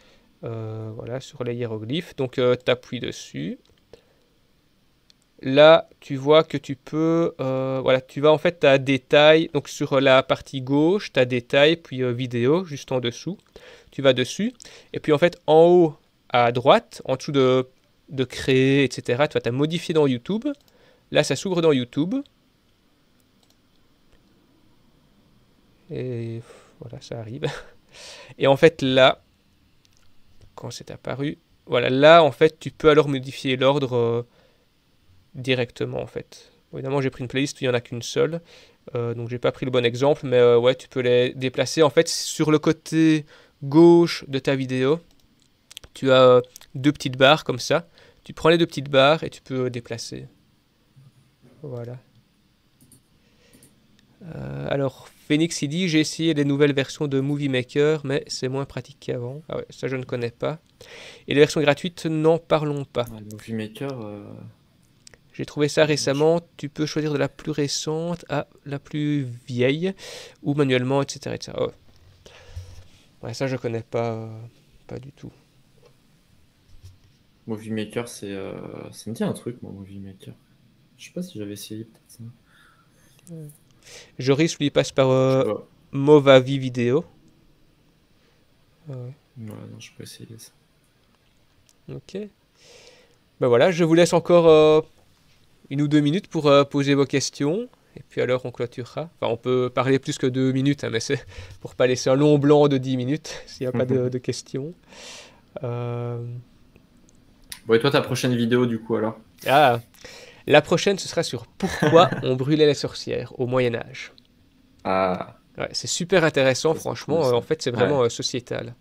Speaker 1: Voilà, sur les hiéroglyphes. Donc tu appuies dessus. Là, tu vois que tu peux... voilà, tu vas en fait à détail. Donc sur la partie gauche, tu as détail, puis vidéo, juste en dessous. Tu vas dessus. Et puis en fait, en haut à droite, en dessous de créer, etc., tu vas t'as modifié dans YouTube. Là, ça s'ouvre dans YouTube. Et voilà, ça arrive. Et en fait, là, quand c'est apparu, voilà, là, en fait, tu peux alors modifier l'ordre directement, en fait. Évidemment, j'ai pris une playlist où il n'y en a qu'une seule. Donc, j'ai pas pris le bon exemple, mais ouais, tu peux les déplacer. En fait, sur le côté gauche de ta vidéo, tu as deux petites barres comme ça. Tu prends les deux petites barres et tu peux déplacer. Voilà. Alors, Phoenix, il dit: J'ai essayé les nouvelles versions de Movie Maker, mais c'est moins pratique qu'avant. Ah ouais, ça, je ne connais pas. Et les versions gratuites, n'en parlons pas.
Speaker 2: Ouais, Movie Maker,
Speaker 1: J'ai trouvé ça
Speaker 2: je-
Speaker 1: récemment. Tu peux choisir de la plus récente à la plus vieille, ou manuellement, etc. etc. Oh. Ouais, ça, je connais pas, pas du tout.
Speaker 2: Movie Maker, ça me dit un truc, moi, Movie Maker. Je sais pas si j'avais essayé, peut-être ça.
Speaker 1: Joris, lui, passe par
Speaker 2: Je sais pas.
Speaker 1: Movavi Vidéo. Ah ouais,
Speaker 2: Ouais, non, je peux essayer ça.
Speaker 1: ok. Ben voilà, je vous laisse encore une ou deux minutes pour poser vos questions. Et puis alors on clôturera. Enfin, on peut parler plus que 2 minutes, hein, mais c'est pour pas laisser un long blanc de 10 minutes s'il n'y a pas de questions. Euh,
Speaker 2: Bon, et toi, ta prochaine vidéo, du coup, alors?
Speaker 1: Ah, la prochaine, ce sera sur pourquoi on brûlait les sorcières au Moyen Âge.
Speaker 2: Ah,
Speaker 1: Ouais, c'est super intéressant,
Speaker 2: ça, c'est cool,
Speaker 1: franchement.
Speaker 2: ça.
Speaker 1: En fait, c'est
Speaker 2: Ouais.
Speaker 1: vraiment sociétal.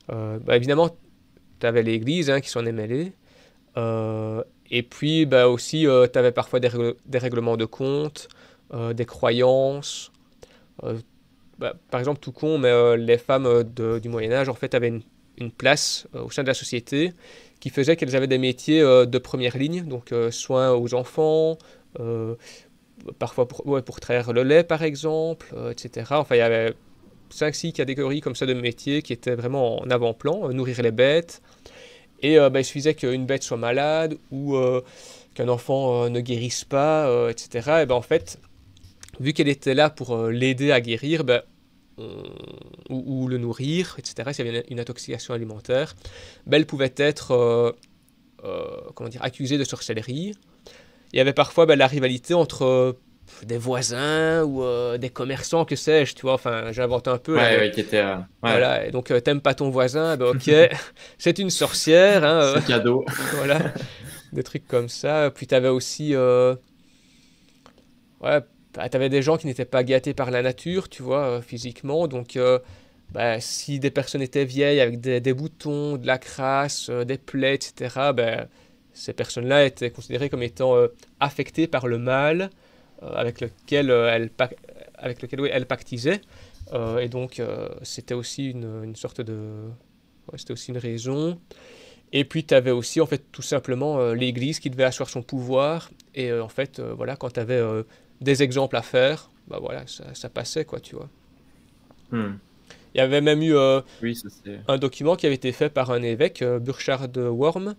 Speaker 1: Bah, évidemment, tu avais l'Église hein, qui s'en est mêlée. Et puis bah, aussi, tu avais parfois des règlements de compte, des croyances. Euh, Bah, par exemple, tout con, mais les femmes du Moyen Âge, en fait, avaient une place au sein de la société qui faisait qu'elles avaient des métiers de première ligne, donc soins aux enfants, euh, parfois pour, ouais, pour traire le lait, par exemple, etc. Enfin, il y avait cinq six catégories comme ça de métiers qui étaient vraiment en avant-plan, nourrir les bêtes, et bah, il suffisait qu'une bête soit malade ou qu'un enfant ne guérisse pas, etc. Et ben en fait, vu qu'elle était là pour l'aider à guérir, ben, ou le nourrir, etc., s'il y avait une intoxication alimentaire, ben, elle pouvait être comment dire, accusée de sorcellerie. Il y avait parfois ben, la rivalité entre des voisins ou des commerçants, que sais-je, tu vois, enfin j'invente un peu là,
Speaker 2: Ouais,
Speaker 1: mais
Speaker 2: ouais, qui était. Ouais.
Speaker 1: voilà, et donc t'aimes pas ton voisin, ben ok, c'est une sorcière, hein,
Speaker 2: C'est cadeau.
Speaker 1: voilà, des trucs comme ça. Puis t'avais aussi ouais, bah, tu avais des gens qui n'étaient pas gâtés par la nature, tu vois, physiquement. Donc, bah, si des personnes étaient vieilles avec des boutons, de la crasse, des plaies, etc., bah, ces personnes-là étaient considérées comme étant affectées par le mal avec lequel, oui, elles pactisaient. Et donc, c'était aussi une sorte de... ouais, c'était aussi une raison. Et puis, tu avais aussi, en fait, tout simplement l'Église qui devait asseoir son pouvoir. Et en fait, voilà, quand tu avais des exemples à faire, bah voilà, ça passait, quoi, tu vois.
Speaker 2: Hmm.
Speaker 1: Il y avait même eu
Speaker 2: Oui, ça c'est.
Speaker 1: un document qui avait été fait par un évêque, Burchard Worm,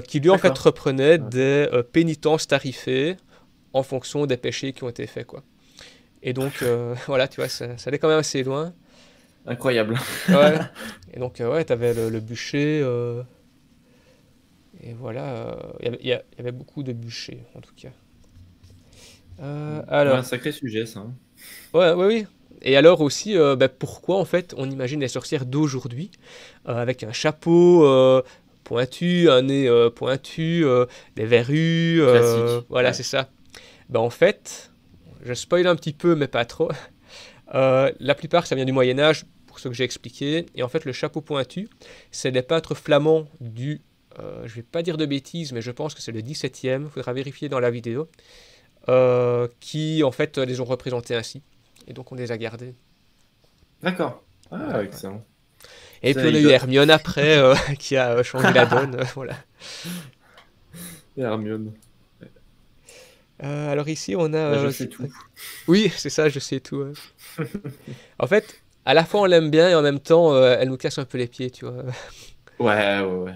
Speaker 1: qui lui, en fait,
Speaker 2: D'accord.
Speaker 1: reprenait
Speaker 2: Ah,
Speaker 1: des pénitences tarifées en fonction des péchés qui ont été faits, quoi. Et donc, voilà, tu vois, ça allait quand même assez loin.
Speaker 2: incroyable.
Speaker 1: Ouais. Et donc, ouais, t'avais le bûcher. Et voilà, il y avait beaucoup de bûchers, en tout cas.
Speaker 2: Ouais, un
Speaker 1: Alors,
Speaker 2: sacré sujet, ça, hein.
Speaker 1: ouais, ouais, oui. Et alors aussi, bah, pourquoi en fait on imagine les sorcières d'aujourd'hui avec un chapeau pointu, un nez pointu, des verrues,
Speaker 2: Classique.
Speaker 1: voilà,
Speaker 2: Ouais.
Speaker 1: c'est ça. Bah, en fait, je spoil un petit peu, mais pas trop. La plupart, ça vient du Moyen Âge, pour ce que j'ai expliqué. Et en fait, le chapeau pointu, c'est des peintres flamands du... je vais pas dire de bêtises, mais je pense que c'est le 17e, il faudra vérifier dans la vidéo, qui en fait les ont représentés ainsi. Et donc on les a gardés.
Speaker 2: D'accord.
Speaker 1: Voilà,
Speaker 2: Ah,
Speaker 1: ouais.
Speaker 2: excellent.
Speaker 1: Et
Speaker 2: Petite
Speaker 1: puis on a eu
Speaker 2: anecdote.
Speaker 1: Hermione après, qui a changé la donne. Voilà.
Speaker 2: Et Hermione.
Speaker 1: Alors ici, on a...
Speaker 2: Là, je sais tout.
Speaker 1: oui, c'est ça, je sais tout. Ouais. En fait, à la fois on l'aime bien et en même temps, elle nous casse un peu les pieds, tu vois.
Speaker 2: Ouais, ouais, ouais.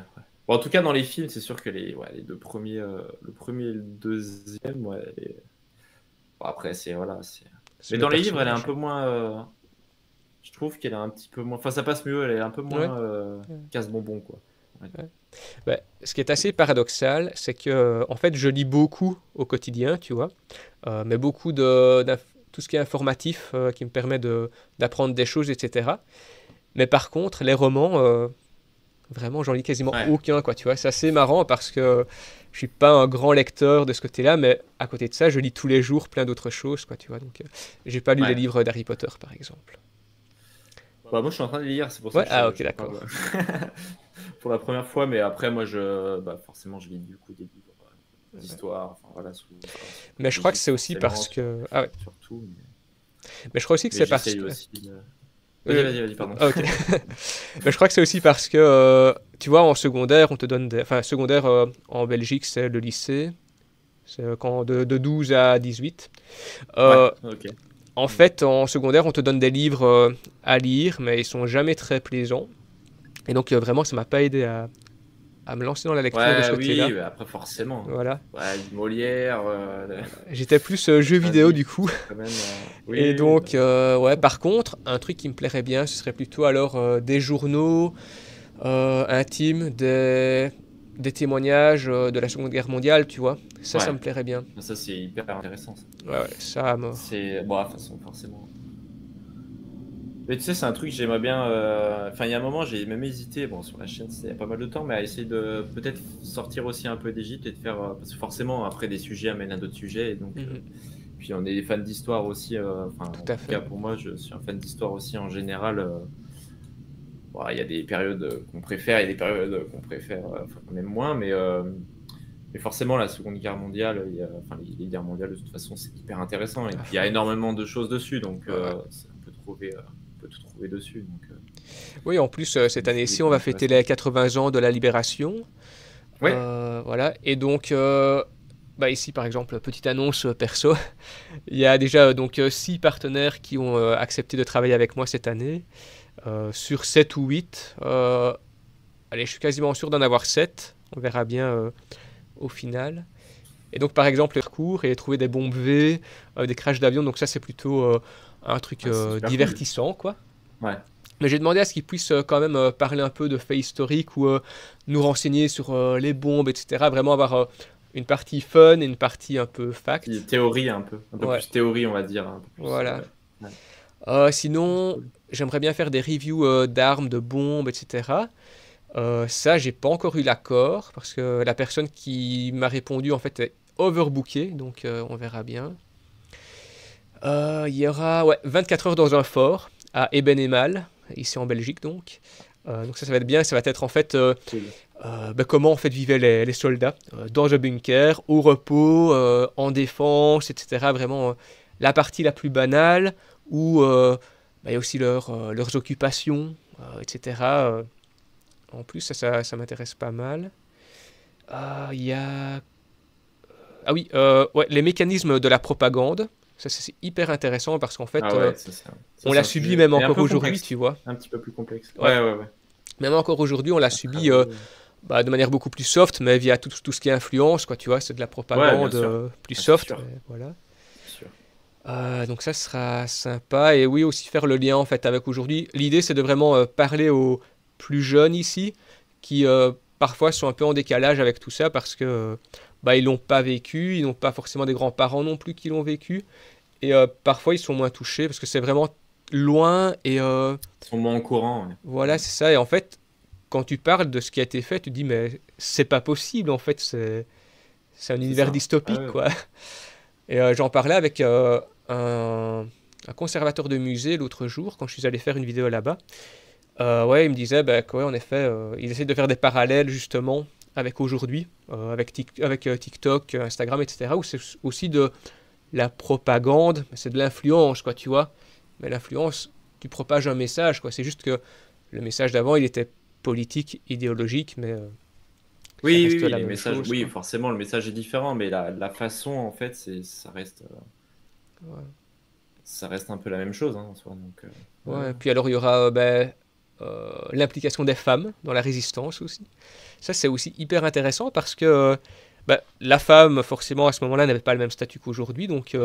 Speaker 2: Bon, en tout cas, dans les films, c'est sûr que les deux premiers, le premier et le deuxième, ouais. Bon, après, c'est voilà, c'est.
Speaker 1: C'est
Speaker 2: Mais
Speaker 1: le
Speaker 2: dans les livres, elle est un
Speaker 1: personnage.
Speaker 2: peu moins. Je trouve qu'elle est un petit peu moins. Enfin, ça passe mieux. Elle est un peu
Speaker 1: Ouais.
Speaker 2: moins casse-bonbon, quoi. On va dire.
Speaker 1: Ouais. Bah, ce qui est assez paradoxal, c'est que en fait, je lis beaucoup au quotidien, tu vois, mais beaucoup tout ce qui est informatif qui me permet d'apprendre des choses, etc. Mais par contre, les romans, vraiment, j'en lis quasiment
Speaker 2: Ouais.
Speaker 1: aucun, quoi, tu vois. C'est assez marrant parce que je suis pas un grand lecteur de ce côté-là, mais à côté de ça, je lis tous les jours plein d'autres choses, quoi, tu vois. Donc, j'ai pas lu les
Speaker 2: Ouais.
Speaker 1: livres d'Harry Potter, par exemple.
Speaker 2: Bah, moi, je suis en train de les lire. C'est pour ça
Speaker 1: Ouais,
Speaker 2: que
Speaker 1: ah, ok,
Speaker 2: je t'en parle
Speaker 1: d'accord.
Speaker 2: pour la première fois. Mais après, moi, bah, forcément, je lis du coup des livres
Speaker 1: Ouais.
Speaker 2: d'histoire. Enfin, voilà,
Speaker 1: Mais je crois que
Speaker 2: d'Égypte,
Speaker 1: c'est aussi
Speaker 2: forcément,
Speaker 1: parce que... Ah ouais.
Speaker 2: surtout.
Speaker 1: Mais je crois aussi que
Speaker 2: Mais
Speaker 1: c'est parce
Speaker 2: j'essaye
Speaker 1: que...
Speaker 2: aussi de. Vas-y,
Speaker 1: Euh,
Speaker 2: vas-y, vas-y, pardon.
Speaker 1: ah, ok. Mais je crois que c'est aussi parce que, tu vois, en secondaire, on te donne des... Enfin, secondaire en Belgique, c'est le lycée. C'est quand de 12 à 18.
Speaker 2: Ouais,
Speaker 1: Euh,
Speaker 2: ok.
Speaker 1: En fait, en secondaire, on te donne des livres à lire, mais ils sont jamais très plaisants. Et donc, vraiment, ça m'a pas aidé à me lancer dans la lecture de ce
Speaker 2: Ouais,
Speaker 1: côté-là.
Speaker 2: oui, bah, après, forcément, hein.
Speaker 1: Voilà.
Speaker 2: Ouais, du Molière,
Speaker 1: J'étais plus jeux vidéo,
Speaker 2: Invite,
Speaker 1: du
Speaker 2: tout
Speaker 1: coup.
Speaker 2: ça, quand même.
Speaker 1: Et
Speaker 2: Oui, oui, bah
Speaker 1: donc, ouais, par contre, un truc qui me plairait bien, ce serait plutôt alors des journaux intimes, des témoignages de la Seconde Guerre mondiale, tu vois. Ça
Speaker 2: ouais.
Speaker 1: me plairait bien.
Speaker 2: Ça, c'est hyper intéressant, ça.
Speaker 1: Ouais, ouais, ça à mort.
Speaker 2: C'est. Bon, de toute façon, forcément. Mais tu sais, c'est un truc que j'aimerais bien. Enfin, il y a un moment, j'ai même hésité, bon, sur la chaîne, c'est il y a pas mal de temps, mais à essayer de peut-être sortir aussi un peu d'Égypte et de faire. Parce que forcément, après, des sujets amènent à d'autres sujets. Et donc,
Speaker 1: Mhm.
Speaker 2: puis, on est des fans d'histoire aussi. Enfin,
Speaker 1: Tout
Speaker 2: en
Speaker 1: à
Speaker 2: tout
Speaker 1: fait.
Speaker 2: cas, pour moi, je suis un fan d'histoire aussi en général. Bon, il y a des périodes qu'on préfère, il y a des périodes qu'on préfère, enfin, qu'on aime moins, mais forcément, la Seconde Guerre mondiale, enfin, les guerres mondiales, de toute façon, c'est hyper intéressant. Et
Speaker 1: À
Speaker 2: puis, il y a
Speaker 1: fond.
Speaker 2: énormément de choses dessus, donc
Speaker 1: Ouais, ouais.
Speaker 2: on peut tout trouver dessus. Donc,
Speaker 1: Oui, en plus, cette
Speaker 2: c'est
Speaker 1: année-ci, on
Speaker 2: hyper
Speaker 1: va fêter
Speaker 2: intéressant.
Speaker 1: les 80 ans de la Libération.
Speaker 2: Ouais,
Speaker 1: Voilà. Et donc, bah ici, par exemple, petite annonce perso. Il y a déjà 6 partenaires qui ont accepté de travailler avec moi cette année. Sur 7 ou 8. Allez, je suis quasiment sûr d'en avoir 7. On verra bien au final. Et donc, par exemple, le parcours et trouver des bombes V, des crashs d'avion. Donc, ça, c'est plutôt un truc
Speaker 2: ouais, c'est super cool.
Speaker 1: divertissant, quoi.
Speaker 2: Ouais,
Speaker 1: Mais j'ai demandé à ce qu'ils puissent quand même parler un peu de faits historiques ou nous renseigner sur les bombes, etc. Vraiment avoir une partie fun et une partie un peu
Speaker 2: puis
Speaker 1: fact.
Speaker 2: théorie un peu
Speaker 1: Ouais,
Speaker 2: plus théorie, on va dire, un peu plus.
Speaker 1: voilà.
Speaker 2: Ouais, ouais, c'est
Speaker 1: Sinon,
Speaker 2: cool.
Speaker 1: j'aimerais bien faire des reviews d'armes, de bombes, etc. Ça, j'ai pas encore eu l'accord parce que la personne qui m'a répondu en fait est overbookée, donc on verra bien. Il y aura ouais, 24 heures dans un fort à Eben-Emal, ici en Belgique donc ça va être bien, ça va être en fait
Speaker 2: Cool.
Speaker 1: comment en fait vivaient les soldats dans un bunker, au repos, en défense, etc. Vraiment la partie la plus banale où il y a aussi leurs occupations, etc. En plus, ça m'intéresse pas mal. Il y a... Ah oui, ouais, les mécanismes de la propagande. Ça, c'est hyper intéressant parce qu'en fait,
Speaker 2: Ah ouais, ça
Speaker 1: on
Speaker 2: c'est
Speaker 1: l'a
Speaker 2: un
Speaker 1: subi
Speaker 2: sujet,
Speaker 1: même
Speaker 2: mais un
Speaker 1: encore
Speaker 2: peu
Speaker 1: aujourd'hui,
Speaker 2: complexe,
Speaker 1: tu vois.
Speaker 2: un petit peu plus complexe.
Speaker 1: Ouais,
Speaker 2: Ouais, ouais, ouais.
Speaker 1: même encore aujourd'hui, on l'a
Speaker 2: À
Speaker 1: subi
Speaker 2: travailler.
Speaker 1: de manière beaucoup plus soft, mais via tout ce qui est influence, quoi, tu vois, c'est de la
Speaker 2: Ouais, bien
Speaker 1: propagande
Speaker 2: sûr.
Speaker 1: plus
Speaker 2: Ah, c'est
Speaker 1: soft,
Speaker 2: sûr,
Speaker 1: mais voilà.
Speaker 2: c'est sûr.
Speaker 1: Donc ça sera sympa, et oui, aussi faire le lien, en fait, avec aujourd'hui. L'idée, c'est de vraiment parler aux plus jeunes ici, qui parfois sont un peu en décalage avec tout ça, parce que ils l'ont pas vécu, ils n'ont pas forcément des grands-parents non plus qui l'ont vécu, et parfois ils sont moins touchés, parce que c'est vraiment loin, et
Speaker 2: Ils sont moins au courant, ouais.
Speaker 1: voilà, c'est ça, et en fait, quand tu parles de ce qui a été fait, tu te dis, mais c'est pas possible, en fait, c'est un
Speaker 2: C'est
Speaker 1: univers
Speaker 2: ça. Ah
Speaker 1: dystopique,
Speaker 2: ouais.
Speaker 1: quoi. Et j'en parlais avec un conservateur de musée l'autre jour, quand je suis allé faire une vidéo là-bas. Ouais, il me disait, bah, ouais, en effet, il essaie de faire des parallèles, justement, avec aujourd'hui, avec TikTok, Instagram, etc., où c'est aussi de la propagande, c'est de l'influence, quoi, tu vois. Mais l'influence, tu propages un message, quoi. C'est juste que le message d'avant, il était politique, idéologique, mais ça
Speaker 2: Oui, oui,
Speaker 1: reste
Speaker 2: oui,
Speaker 1: la
Speaker 2: les
Speaker 1: même
Speaker 2: messages,
Speaker 1: chose,
Speaker 2: oui,
Speaker 1: quoi.
Speaker 2: forcément, le message est différent, mais la façon, en fait,
Speaker 1: Ouais.
Speaker 2: ça reste un peu la même chose, hein, en soi. Donc, ouais.
Speaker 1: Ouais, puis alors il y aura l'implication des femmes dans la résistance aussi. Ça c'est aussi hyper intéressant parce que la femme forcément à ce moment-là n'avait pas le même statut qu'aujourd'hui, donc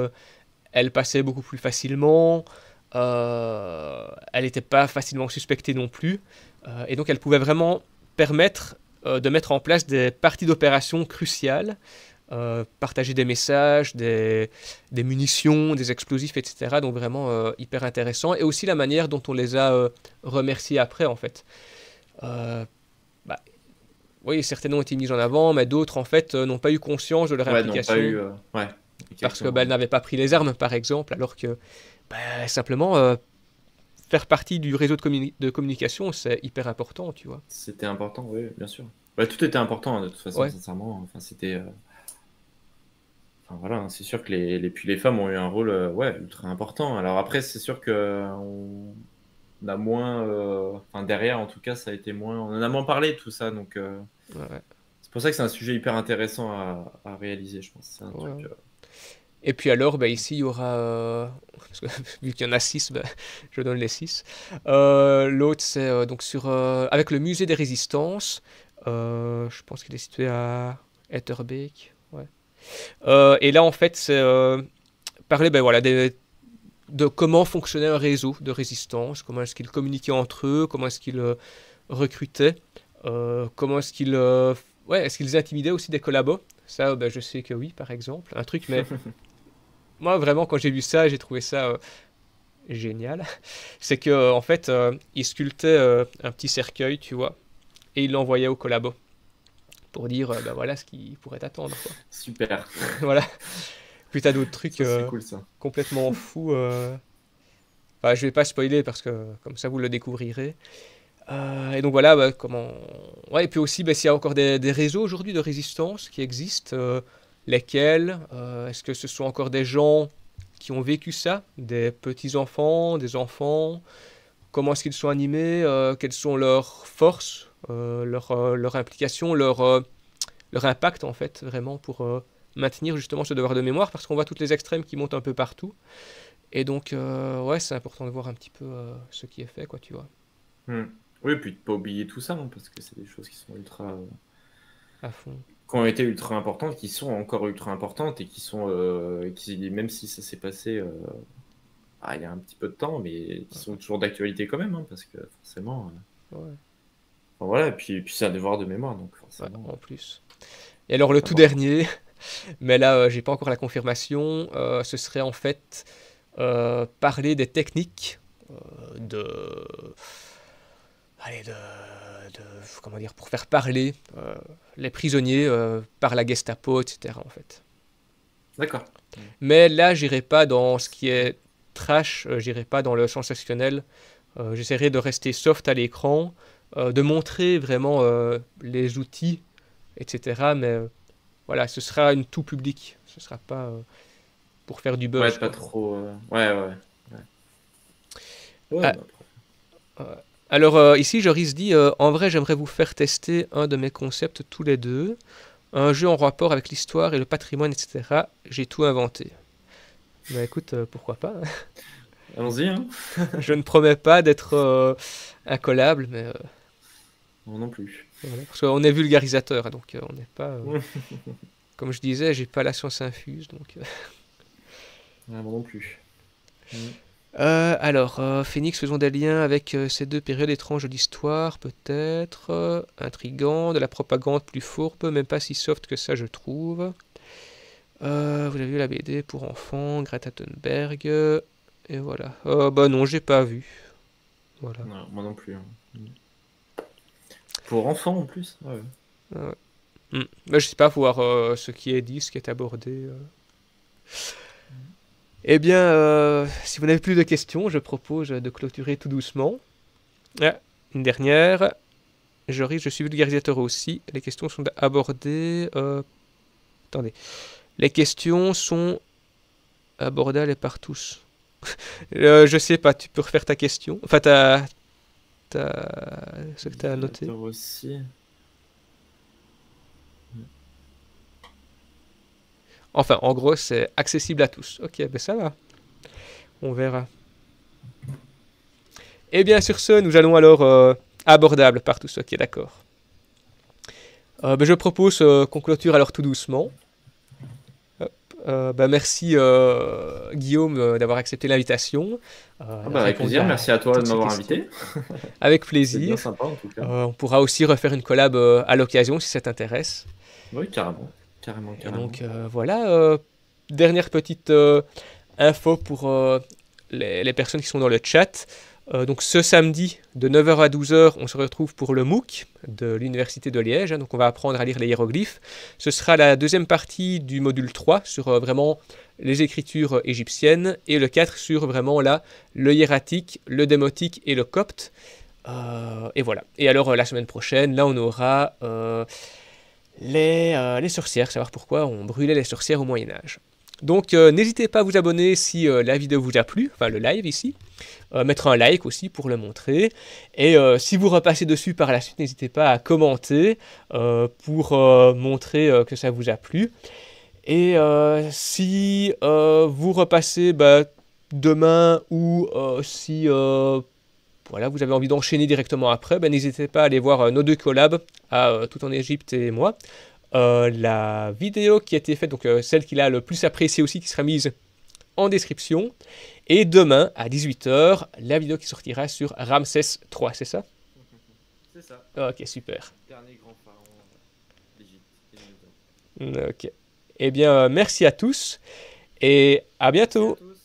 Speaker 1: elle passait beaucoup plus facilement, elle n'était pas facilement suspectée non plus, et donc elle pouvait vraiment permettre de mettre en place des parties d'opération cruciales, partager des messages, des munitions, des explosifs, etc. Donc vraiment hyper intéressant. Et aussi la manière dont on les a remerciés après, en fait. Euh, bah, oui, certaines ont été mises en avant, mais d'autres, en fait, n'ont pas eu conscience de leur
Speaker 2: Ouais, non, pas eu.
Speaker 1: implication
Speaker 2: Ouais,
Speaker 1: parce que
Speaker 2: exactement.
Speaker 1: elles n'avaient pas pris les armes, par exemple, alors que simplement faire partie du réseau de communication, c'est hyper important, tu vois.
Speaker 2: C'était important, oui, bien sûr. Ouais, tout était important, hein, de toute façon,
Speaker 1: Ouais,
Speaker 2: sincèrement. Enfin, c'était. Enfin, voilà, hein, c'est sûr que puis les femmes ont eu un rôle, ouais, ultra important. Alors après, c'est sûr que on a moins. Enfin, derrière, en tout cas, ça a été moins. On en a moins parlé de tout ça, donc.
Speaker 1: ouais,
Speaker 2: C'est pour ça que c'est un sujet hyper intéressant à réaliser, je pense. C'est un
Speaker 1: ouais.
Speaker 2: truc.
Speaker 1: Et puis alors, ici, il y aura, parce que vu qu'il y en a 6, je donne les 6. L'autre, c'est donc avec le musée des résistances. Je pense qu'il est situé à Etterbeek. Ouais. Et là, en fait, c'est parler voilà, de comment fonctionnait un réseau de résistance, comment est-ce qu'ils communiquaient entre eux, comment est-ce qu'ils recrutaient, comment est-ce qu'ils ouais, est-ce qu'ils intimidaient aussi des collabos. Ça, je sais que oui, par exemple. Un truc, mais moi, vraiment, quand j'ai vu ça, j'ai trouvé ça génial. C'est que en fait, il sculptait un petit cercueil, tu vois, et il l'envoyait au collabo pour dire, voilà ce qui pourrait t'attendre, quoi.
Speaker 2: Super.
Speaker 1: Voilà. Puis t'as d'autres trucs
Speaker 2: Ça, c'est cool, ça.
Speaker 1: complètement fous. Enfin, je vais pas spoiler parce que comme ça vous le découvrirez. Et donc voilà, comment. Ouais, et puis aussi, s'il y a encore des réseaux aujourd'hui de résistance qui existent, lesquels est-ce que ce sont encore des gens qui ont vécu ça, des petits-enfants, des enfants? Comment est-ce qu'ils sont animés? Quelles sont leurs forces, leur implication, leur impact en fait, vraiment pour maintenir justement ce devoir de mémoire, parce qu'on voit toutes les extrêmes qui montent un peu partout. Et donc, ouais, c'est important de voir un petit peu ce qui est fait, quoi, tu vois,
Speaker 2: Hmm. Oui, puis de pas oublier tout ça, hein, parce que c'est des choses qui sont ultra.
Speaker 1: à fond.
Speaker 2: Qui ont été ultra importantes, qui sont encore ultra importantes et qui sont. Même si ça s'est passé il y a un petit peu de temps, mais qui sont toujours d'actualité quand même, hein, parce que forcément.
Speaker 1: Ouais,
Speaker 2: Enfin, voilà, et puis c'est un devoir de mémoire, donc
Speaker 1: ouais,
Speaker 2: forcément,
Speaker 1: en plus. Et alors, le
Speaker 2: c'est
Speaker 1: tout
Speaker 2: important.
Speaker 1: dernier, mais là, j'ai pas encore la confirmation, ce serait en fait parler des techniques de allez, comment dire, pour faire parler les prisonniers par la Gestapo, etc. En fait.
Speaker 2: D'accord.
Speaker 1: Mais là, j'irai pas dans ce qui est trash, j'irai pas dans le sensationnel. J'essaierai de rester soft à l'écran, de montrer vraiment les outils, etc. Mais voilà, ce sera une tout public. Ce sera pas pour faire du
Speaker 2: Ouais,
Speaker 1: buzz,
Speaker 2: pas
Speaker 1: quoi.
Speaker 2: trop. Ouais, ouais. Ouais,
Speaker 1: Ah,
Speaker 2: bah,
Speaker 1: alors ici, Joris dit, en vrai, j'aimerais vous faire tester un de mes concepts tous les deux. Un jeu en rapport avec l'histoire et le patrimoine, etc. J'ai tout inventé. Bah écoute, pourquoi pas, hein.
Speaker 2: allons-y, hein.
Speaker 1: Je ne promets pas d'être incollable, mais
Speaker 2: Moi non plus.
Speaker 1: voilà. Parce qu'on est vulgarisateur, donc on n'est pas... comme je disais, j'ai pas la science infuse, donc...
Speaker 2: Ouais, moi non plus.
Speaker 1: Alors, Phoenix, faisons des liens avec ces deux périodes étranges de l'histoire, peut-être. Intrigant, de la propagande plus fourbe, même pas si soft que ça, je trouve. Vous avez vu la BD pour enfants, Greta Thunberg, et voilà. Bah non, j'ai pas vu. Voilà.
Speaker 2: Non, moi non plus, hein. Pour enfants en plus. Ouais.
Speaker 1: Ah ouais. Bah, je sais pas, faut voir ce qui est dit, ce qui est abordé. Eh bien, si vous n'avez plus de questions, je propose de clôturer tout doucement. Ah, une dernière. Joris, je suis vulgarisateur aussi. Les questions sont abordées. Attendez. Les questions sont abordables par tous. Je sais pas, tu peux refaire ta question. Enfin, ce que tu as noté.
Speaker 2: Aussi.
Speaker 1: Enfin, en gros, c'est accessible à tous. Ok, ben ça va. On verra. Et bien, sur ce, nous allons alors abordable par tous. Ok, d'accord. Ben, je propose qu'on clôture alors tout doucement. Merci Guillaume d'avoir accepté l'invitation.
Speaker 2: Avec plaisir, merci à toi de m'avoir invité.
Speaker 1: Avec
Speaker 2: C'est
Speaker 1: plaisir.
Speaker 2: bien sympa en tout cas.
Speaker 1: On pourra aussi refaire une collab à l'occasion si ça t'intéresse.
Speaker 2: Oui, carrément.
Speaker 1: Et donc voilà, dernière petite info pour les personnes qui sont dans le chat. Donc ce samedi de 9h à 12h, on se retrouve pour le MOOC de l'Université de Liège. Donc on va apprendre à lire les hiéroglyphes. Ce sera la deuxième partie du module 3 sur vraiment les écritures égyptiennes et le 4 sur vraiment là le hiératique, le démotique et le copte. Et voilà. Et alors la semaine prochaine, là on aura les sorcières, savoir pourquoi on brûlait les sorcières au Moyen-Âge. Donc n'hésitez pas à vous abonner si la vidéo vous a plu, enfin le live ici. Mettre un like aussi pour le montrer. Et si vous repassez dessus par la suite, n'hésitez pas à commenter pour montrer que ça vous a plu. Et si vous repassez demain ou si voilà, vous avez envie d'enchaîner directement après, n'hésitez pas à aller voir nos deux collabs, à Tout en Égypte et moi. La vidéo qui a été faite, donc celle qu'il a le plus appréciée aussi, qui sera mise en description. Et demain, à 18h, la vidéo qui sortira sur Ramsès III, c'est ça?
Speaker 2: C'est ça.
Speaker 1: Ok, super.
Speaker 2: Dernier grand pharaon d'Égypte.
Speaker 1: Ok. Eh bien, merci à tous et à bientôt.
Speaker 2: Merci à tous.